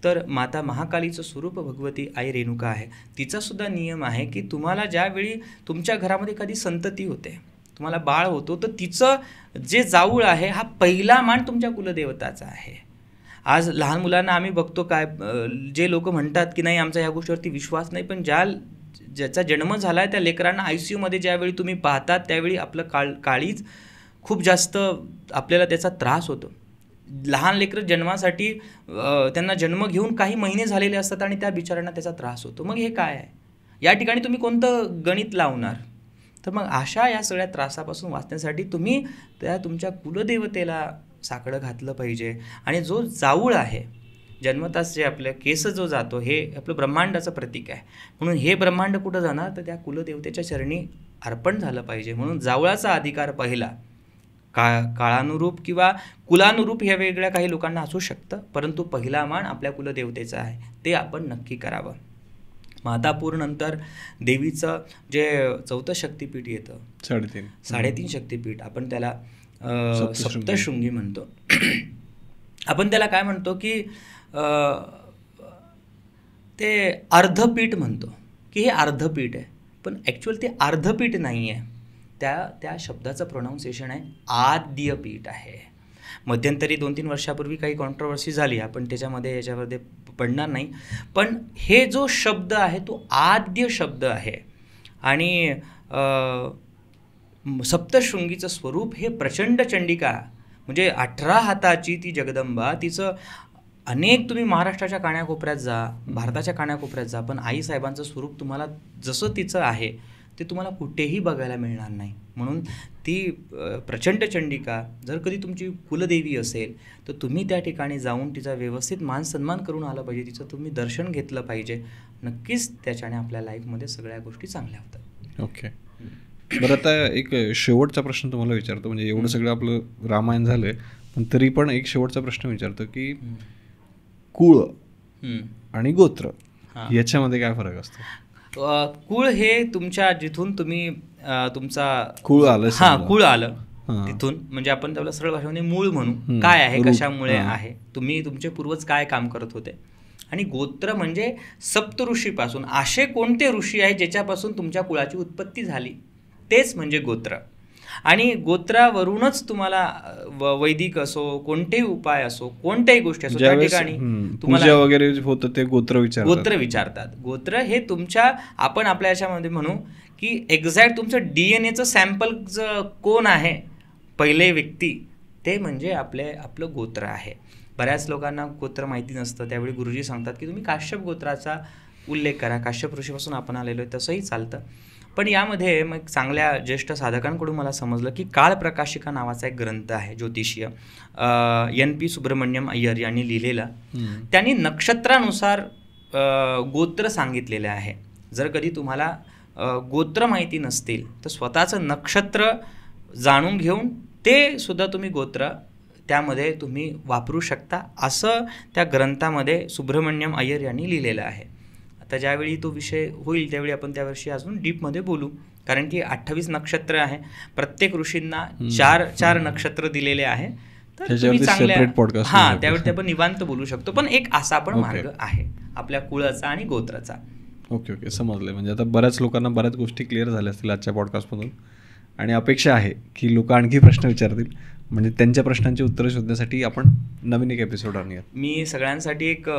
तर माता महाकालीचं स्वरूप भगवती आई रेणुका आहे. तिचासुद्धा नियम आहे की तुम्हाला ज्यावेळी तुमच्या घरामध्ये एखादी संतती होते, तुम्हाला बाळ होतो, तर तिचं जे जाऊळ आहे हा पहिला मान तुमच्या कुलदेवताचा आहे. आज लहान मुलांना आम्ही बघतो काय, जे लोक म्हणतात की नाही आमचा ह्या गोष्टीवरती विश्वास नाही, पण ज्याचा जन्म झाला आहे त्या लेकरांना ICUमध्ये ज्यावेळी तुम्ही पाहतात त्यावेळी आपलं काळीज खूप जास्त आपल्याला त्याचा त्रास होतो. लहान लेकरं जन्मासाठी त्यांना जन्म घेऊन काही महिने झालेले असतात आणि त्या बिचाऱ्यांना त्याचा त्रास होतो. मग हे काय आहे? या ठिकाणी तुम्ही कोणतं गणित लावणार? तर मग अशा या सगळ्या त्रासापासून वाचण्यासाठी तुम्ही तुमच्या कुलदेवतेला साकडं घातलं पाहिजे. आणि जो जाऊळ आहे जन्मताच जे आपलं केस जो जातो हे आपलं ब्रह्मांडाचं प्रतीक आहे, म्हणून हे ब्रह्मांड कुठं जाणार तर त्या कुलदेवतेच्या चरणी अर्पण झालं पाहिजे. म्हणून जावळाचा अधिकार पहिला. काळानुरूप किंवा कुलानुरूप हे वेगळ्या काही लोकांना असू शकतं, परंतु पहिला मान आपल्या कुलदेवतेचा आहे, ते आपण नक्की करावं. मातापूरनंतर देवीचं जे 4थं शक्तिपीठ येतं, 3.5 शक्तिपीठ, आपण त्याला सप्तशृंगी म्हणतो. आपण त्याला काय म्हणतो की ते अर्धपीठ म्हणतो की हे अर्धपीठ आहे, पण ॲक्च्युअल ते अर्धपीठ नाही आहे. त्या शब्दाचं प्रोनाऊन्सिएशन आहे आद्यपीठ आहे. मध्यंतरी 2-3 वर्षापूर्वी काही कॉन्ट्रोवर्सी झाली, आपण याच्यामध्ये पडणार नाही, पण हे जो शब्द आहे तो आद्य शब्द आहे. आणि सप्तशृंगीचं स्वरूप हे प्रचंड चंडिका, म्हणजे 18 हाताची ती जगदंबा. तिचं अनेक तुम्ही महाराष्ट्राच्या कानाकोपऱ्यात जा, भारताच्या कानाकोपऱ्यात जा, पण आईसाहेबांचं स्वरूप तुम्हाला जसं तिचं आहे ते तुम्हाला कुठेही बघायला मिळणार नाही. म्हणून ती प्रचंड चंडिका जर कधी तुमची कुलदेवी असेल तर तुम्ही त्या ठिकाणी जाऊन तिचा व्यवस्थित मान सन्मान करून आलं पाहिजे, तिचं तुम्ही दर्शन घेतलं पाहिजे. नक्कीच त्याच्याने आपल्या लाईफमध्ये सगळ्या गोष्टी चांगल्या होतात. ओके, बरं आता एक शेवटचा प्रश्न तुम्हाला विचारतो. म्हणजे एवढं सगळं आपलं रामायण झालंय, पण तरी पण एक शेवटचा प्रश्न विचारतो की कुळ आणि गोत्र याच्यामध्ये काय फरक असतो? कुळ हे तुमच्या जिथून तुम्ही तुमचा कुळ आलं, कुळ आलं तिथून, म्हणजे आपण त्याला सरळ भाषेमध्ये मूळ म्हणू, काय आहे, कशामुळे आहे, तुम्ही तुमचे पूर्वज काय काम करत होते. आणि गोत्र म्हणजे सप्तऋषीपासून असे कोणते ऋषी आहेत ज्याच्यापासून तुमच्या कुळाची उत्पत्ती झाली, तेच म्हणजे गोत्र. आणि गोत्रावरूनच तुम्हाला वैदिक असो, कोणतेही उपाय असो, कोणत्याही गोष्टी असो, त्या ठिकाणी तुम्हाला वगैरे होतं ते गोत्र विचारतात. गोत्र हे तुमच्या, आपण आपल्या याच्यामध्ये म्हणू की एक्झॅक्ट तुमचं DNAचं सॅम्पल कोण आहे, पहिले व्यक्ती, ते म्हणजे आपलं गोत्र आहे. बऱ्याच लोकांना गोत्र माहिती नसतं, त्यावेळी गुरुजी सांगतात की तुम्ही काश्यप गोत्राचा उल्लेख करा, काश्यप ऋषीपासून आपण आलेलो आहे, तसंही चालतं. पण यामध्ये मग चांगल्या ज्येष्ठ साधकांकडून मला समजलं की काळप्रकाशिका नावाचा एक ग्रंथ आहे ज्योतिषीय, NP सुब्रमण्यम अय्यर यांनी लिहिलेला. त्यांनी नक्षत्रानुसार गोत्र सांगितलेले आहे. जर कधी तुम्हाला गोत्र माहिती नसतील तर स्वतःचं नक्षत्र जाणून घेऊन ते सुद्धा तुम्ही गोत्र त्यामध्ये तुम्ही वापरू शकता, असं त्या ग्रंथामध्ये सुब्रमण्यम अय्यर यांनी लिहिलेलं आहे. आता ज्यावेळी तो विषय होईल त्यावेळी आपण त्यावर्षी अजून डीपमध्ये बोलू, कारण की 28 नक्षत्र आहे, प्रत्येक ऋषींना 4 नक्षत्र दिलेले आहे, तर तुम्ही चांगल्या त्यावेळी आपण निवांत बोलू शकतो. पण एक असा पण मार्ग आहे आपल्या कुळाचा आणि गोत्राचा. ओके, समजले. म्हणजे आता बऱ्याच लोकांना बऱ्याच गोष्टी क्लिअर झाल्या असतील आजच्या पॉडकास्टमधून, आणि अपेक्षा आहे की लोक आणखी प्रश्न विचारतील, म्हणजे त्यांच्या प्रश्नांची उत्तरं शोधण्यासाठी आपण नवीन एक एपिसोड आणूया. मी सगळ्यांसाठी एक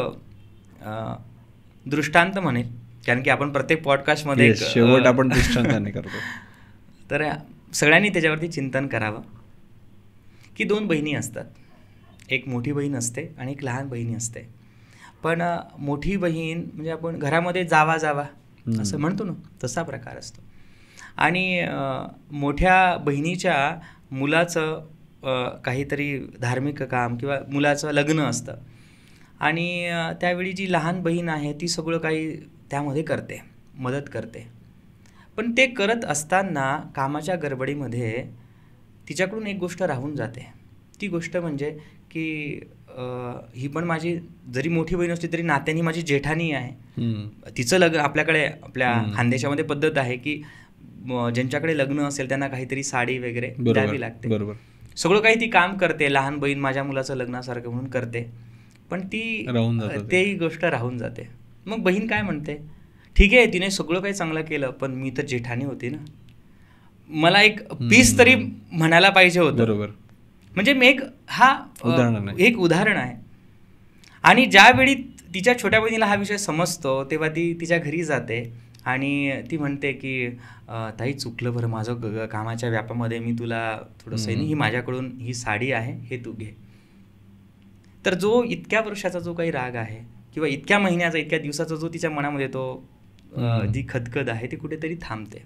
दृष्टांत म्हणेल, कारण की आपण प्रत्येक पॉडकास्टमध्ये शेवट आपण दृष्टांताने करतो, तर सगळ्यांनी त्याच्यावरती चिंतन करावं की 2 बहिणी असतात, एक मोठी बहीण असते आणि एक लहान बहिणी असते. पण मोठी बहीण म्हणजे आपण घरामध्ये जावा असं म्हणतो ना, तसा प्रकार असतो. आणि मोठ्या बहिणीच्या मुलाचं काहीतरी धार्मिक काम किंवा मुलाचं लग्न असतं, आणि त्यावेळी जी लहान बहीण आहे ती सगळं काही त्यामध्ये करते, मदत करते. पण ते करत असताना कामाच्या गडबडीमध्ये तिच्याकडून एक गोष्ट राहून जाते. ती गोष्ट म्हणजे की ही पण माझी जरी मोठी बहीण असली तरी नात्याने माझी जेठानी आहे. तिचं लग्न आपल्याकडे आपल्या खानदेशामध्ये पद्धत आहे की ज्यांच्याकडे लग्न असेल त्यांना काहीतरी साडी वगैरे द्यावी लागते. बरोबर, सगळं काही ती काम करते, लहान बहीण माझ्या मुलाचं लग्नासारखं म्हणून करते. पण ती राहून जातं ते. तेही गोष्ट राहून जाते. मग बहीण काय म्हणते, ठीक आहे तिने सगळं काही चांगलं केलं, पण मी तर जेठाणी होती ना, मला एक पीस तरी म्हणायला पाहिजे होतं. बरोबर. म्हणजे मी एक एक उदाहरण आहे. आणि ज्यावेळी तिच्या छोट्या बहिणीला हा विषय समजतो तेव्हा ती तिच्या घरी जाते आणि ती म्हणते की ताई चुकलं बरं माझं, कामाच्या व्यापामध्ये मी तुला थोडंसं, ही माझ्याकडून ही साडी आहे, हे तू घे. तर जो इतक्या वर्षाचा जो काही राग आहे किंवा इतक्या महिन्याचा, इतक्या दिवसाचा जो तिच्या मनामध्ये तो जी खदखद आहे ती कुठेतरी थांबते.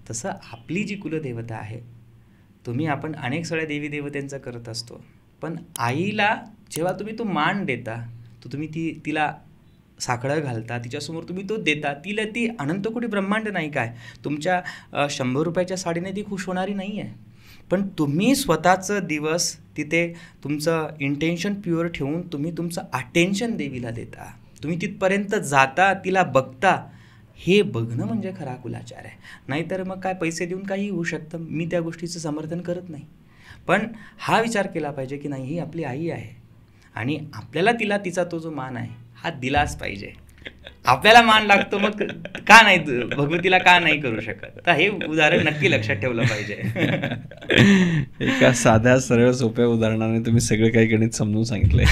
तसं आपली जी कुलदेवता आहे, आपण अनेक सगळ्या देवी देवतांचं करत असतो, पण आईला जेव्हा तुम्ही तो मान देता, तो तुम्ही तिला साकडं घालता, तिच्यासमोर तुम्ही तो देता, तिला ती अनंतकोटी ब्रह्मांड नाही काय, तुमच्या 100 रुपयाच्या साडीने ती खुश होणारी नाही आहे, पण तुम्ही स्वतःचं दिवस तिथे तुमचं इंटेन्शन प्युअर ठेवून तुम्ही तुमचं अटेन्शन देवीला देता, तुम्ही तिथपर्यंत जाता, तिला बघता. हे बघणं म्हणजे खरा कुलाचार आहे. नाहीतर मग काय पैसे देऊन काही होऊ शकतं, मी त्या गोष्टीचं समर्थन करत नाही. पण हा विचार केला पाहिजे की नाही, ही आपली आई आहे आणि आपल्याला तिचा तो जो मान आहे हा दिलाच पाहिजे. आपल्याला मान लागतो, मग का नाही भगवतीला का नाही करू शकत. तर हे उदाहरण नक्की लक्षात ठेवलं पाहिजे. एका साध्या सरळ सोप्या उदाहरणाने तुम्ही सगळं काही गणित समजून सांगितलंय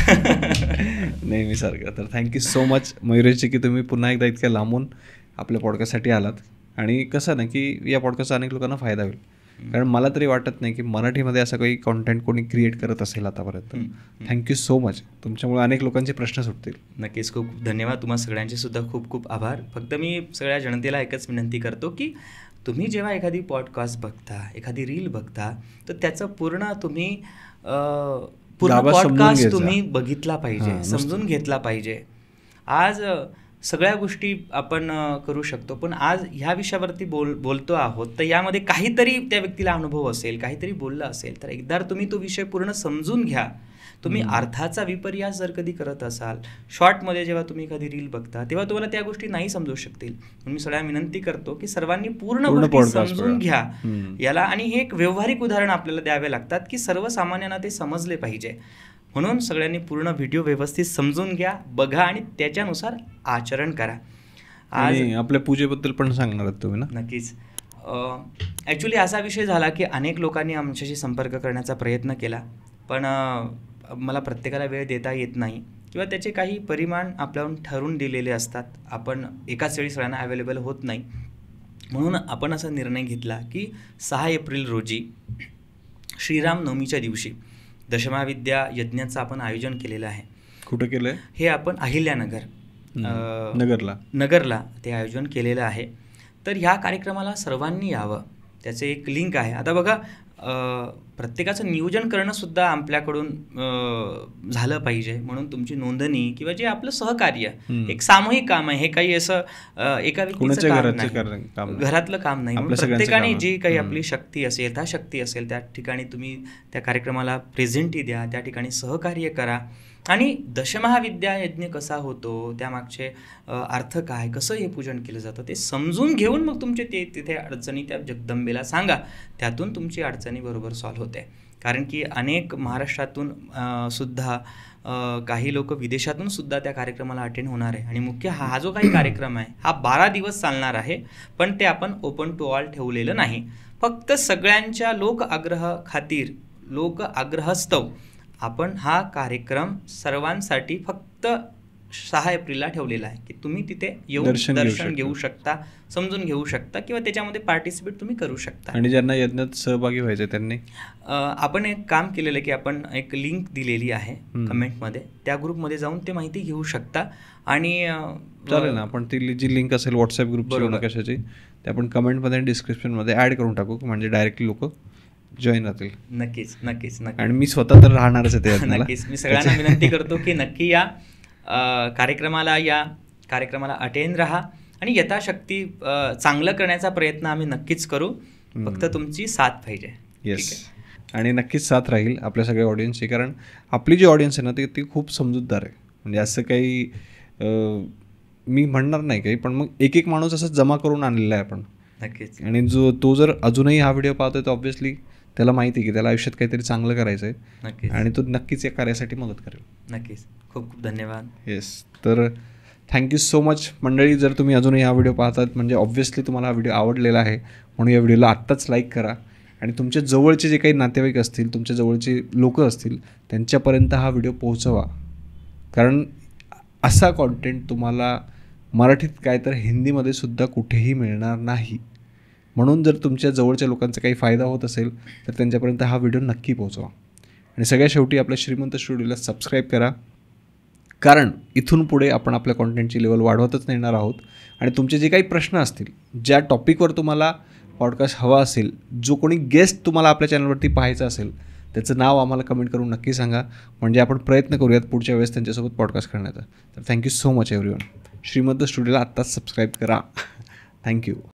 नेहमीसारखं. तर थँक्यू सो मच मयुरेशजी की तुम्ही पुन्हा एकदा इतक्या लांबून आपल्या पॉडकास्टसाठी आलात. आणि कसं ना की या पॉडकास्टचा अनेक लोकांना फायदा होईल, कारण मला तरी वाटत नाही की मराठीमध्ये असं काही कॉन्टेंट कोणी क्रिएट करत असेल आतापर्यंत. थँक्यू सो मच, तुमच्यामुळे अनेक लोकांचे प्रश्न सुटतील. नक्कीच, खूप धन्यवाद. तुम्हा सगळ्यांचे सुद्धा खूप खूप आभार. फक्त मी सगळ्या जनतेला एकच विनंती करतो की तुम्ही जेव्हा एखादी पॉडकास्ट बघता, एखादी रील बघता, तर त्याचं पूर्ण पॉडकास्ट तुम्ही बघितला पाहिजे, समजून घेतला पाहिजे. आज सगळ्या गोष्टी आपण करू शकतो, पण आज ह्या विषयावरती बोलतो आहोत, तर यामध्ये काहीतरी त्या व्यक्तीला अनुभव असेल, काहीतरी बोललं असेल, तर एकदा तुम्ही तो विषय पूर्ण समजून घ्या. तुम्ही अर्थाचा विपर्यास जर कधी करत असाल, शॉर्टमध्ये जेव्हा तुम्ही कधी रील बघता तेव्हा तुम्हाला त्या गोष्टी नाही समजू शकतील. म्हणून मी सगळ्यांना विनंती करतो की सर्वांनी पूर्ण गोष्टी समजून घ्या याला. आणि हे एक व्यावहारिक उदाहरण आपल्याला द्यावे लागतात की सर्वसामान्यांना ते समजले पाहिजे. म्हणून सगळ्यांनी पूर्ण व्हिडिओ व्यवस्थित समजून घ्या, बघा आणि त्याच्यानुसार आचरण करा. आज आपल्या पूजेबद्दल पण सांगणार आहात तुम्ही ना? नक्कीच. ॲक्च्युली असा विषय झाला की अनेक लोकांनी आमच्याशी संपर्क करण्याचा प्रयत्न केला, पण मला प्रत्येकाला वेळ देता येत नाही किंवा त्याचे काही परिमाण आपल्याकडून ठरवून दिलेले असतात. आपण एकाच वेळी सगळ्यांना अवेलेबल होत नाही. म्हणून आपण असा निर्णय घेतला की 6 एप्रिल रोजी श्रीराम नवमीच्या दिवशी दशमहाविद्या यज्ञाचं आपण आयोजन केलेलं आहे. कुठं केलं आहे हे? आपण अहिल्यानगर नगरला ते आयोजन केलेलं आहे. तर ह्या कार्यक्रमाला सर्वांनी यावं, त्याचे एक लिंक आहे. आता बघा, प्रत्येकाचं नियोजन करणं सुद्धा आपल्याकडून झालं पाहिजे. म्हणून तुमची नोंदणी किंवा जे आपलं सहकार्य, एक सामूहिक काम आहे, हे काही असं एका व्यक्तीचं काम नाही, घरातलं काम नाही. प्रत्येकाने जी काही आपली शक्ती असेल, यथाशक्ती असेल, त्या ठिकाणी तुम्ही त्या कार्यक्रमाला प्रेझेंटी द्या, त्या ठिकाणी सहकार्य करा. आणि दशमहाविद्या यज्ञ कसा होतो, त्यामागचे अर्थ काय, कसं हे पूजन केलं जातं ते समजून घेऊन मग तुमचे तिथे अडचणी त्या जगदंबेला सांगा. त्यातून तुमची अडचणी बरोबर सॉल्व्ह होते. कारण की अनेक महाराष्ट्रातून सुद्धा काही लोक विदेशातून सुद्धा त्या कार्यक्रमाला अटेंड होणार आहे. आणि मुख्य हा जो काही कार्यक्रम आहे हा 12 दिवस चालणार आहे, पण ते आपण ओपन टू ऑल ठेवलेलं नाही. फक्त सगळ्यांच्या लोक आग्रहस्तव आपण हा कार्यक्रम सर्वांसाठी फक्त 6 एप्रिलला ठेवलेला आहे की तुम्ही तिथे येऊन दर्शन घेऊ शकता, समजून घेऊ शकता किंवा त्याच्यामध्ये पार्टिसिपेट तुम्ही करू शकता. आणि ज्यांना यज्ञात सहभागी व्हायचं त्यांनी आपण एक काम केलेलं आहे की आपण एक लिंक दिलेली आहे कमेंटमध्ये, त्या ग्रुपमध्ये जाऊन ते माहिती घेऊ शकता. आणि चालेल ना, आपण ती जी लिंक असेल व्हॉट्सअप ग्रुपची कशाची ते आपण कमेंटमध्ये आणि डिस्क्रिप्शनमध्ये ॲड करून टाकू, म्हणजे डायरेक्टली लोक जॉईन राहतील. नक्कीच नक्कीच नक्की. आणि मी स्वतः तर राहणारच आहे ते. नक्कीच मी सगळ्यांना विनंती करतो की नक्की या कार्यक्रमाला अटेंड राहा आणि यथाशक्ती चांगलं करण्याचा प्रयत्न आम्ही नक्कीच करू. फक्त तुमची साथ पाहिजे. येस, आणि नक्कीच साथ राहील आपल्या सगळ्या ऑडियन्सची, कारण आपली जी ऑडियन्स आहे ना ती खूप समजूतदार आहे. म्हणजे असं काही मी म्हणणार नाही काही, पण मग एक माणूस असं जमा करून आणलेला आहे आपण. नक्कीच. आणि तो जर अजूनही हा व्हिडिओ पाहतोय तर ऑब्व्हियसली त्याला माहिती आहे की त्याला आयुष्यात काहीतरी चांगलं करायचं आहे नक्कीच आणि तो नक्कीच या कार्यासाठी मदत करेल. नक्कीच. खूप खूप धन्यवाद. येस, तर थँक्यू सो मच मंडळी. जर तुम्ही अजूनही हा व्हिडिओ पाहतात म्हणजे ऑब्व्हियसली तुम्हाला हा व्हिडिओ आवडलेला आहे, म्हणून या व्हिडिओला आत्ताच लाईक करा आणि तुमच्या जवळचे जे काही नातेवाईक असतील, तुमच्या जवळचे लोक असतील, त्यांच्यापर्यंत हा व्हिडिओ पोहोचवा. कारण असा कॉन्टेंट तुम्हाला मराठीत काय तर हिंदीमध्ये सुद्धा कुठेही मिळणार नाही. म्हणून जर तुमच्या जवळच्या लोकांचा काही फायदा होत असेल तर त्यांच्यापर्यंत हा व्हिडिओ नक्की पोहोचवा. आणि सगळ्यात शेवटी आपल्या श्रीमंत स्टुडिओला सबस्क्राईब करा, कारण इथून पुढे आपण आपल्या कॉन्टेंटची लेवल वाढवतच नेणार आहोत. आणि तुमचे जे काही प्रश्न असतील, ज्या टॉपिकवर तुम्हाला पॉडकास्ट हवा असेल, जो कोणी गेस्ट तुम्हाला आपल्या चॅनलवरती पाहायचा असेल, त्याचं नाव आम्हाला कमेंट करून नक्की सांगा, म्हणजे आपण प्रयत्न करूयात पुढच्या वेळेस त्यांच्यासोबत पॉडकास्ट करण्याचा. तर थँक्यू सो मच एव्हरीवन. श्रीमंत स्टुडिओला आत्ताच सबस्क्राईब करा. थँक्यू.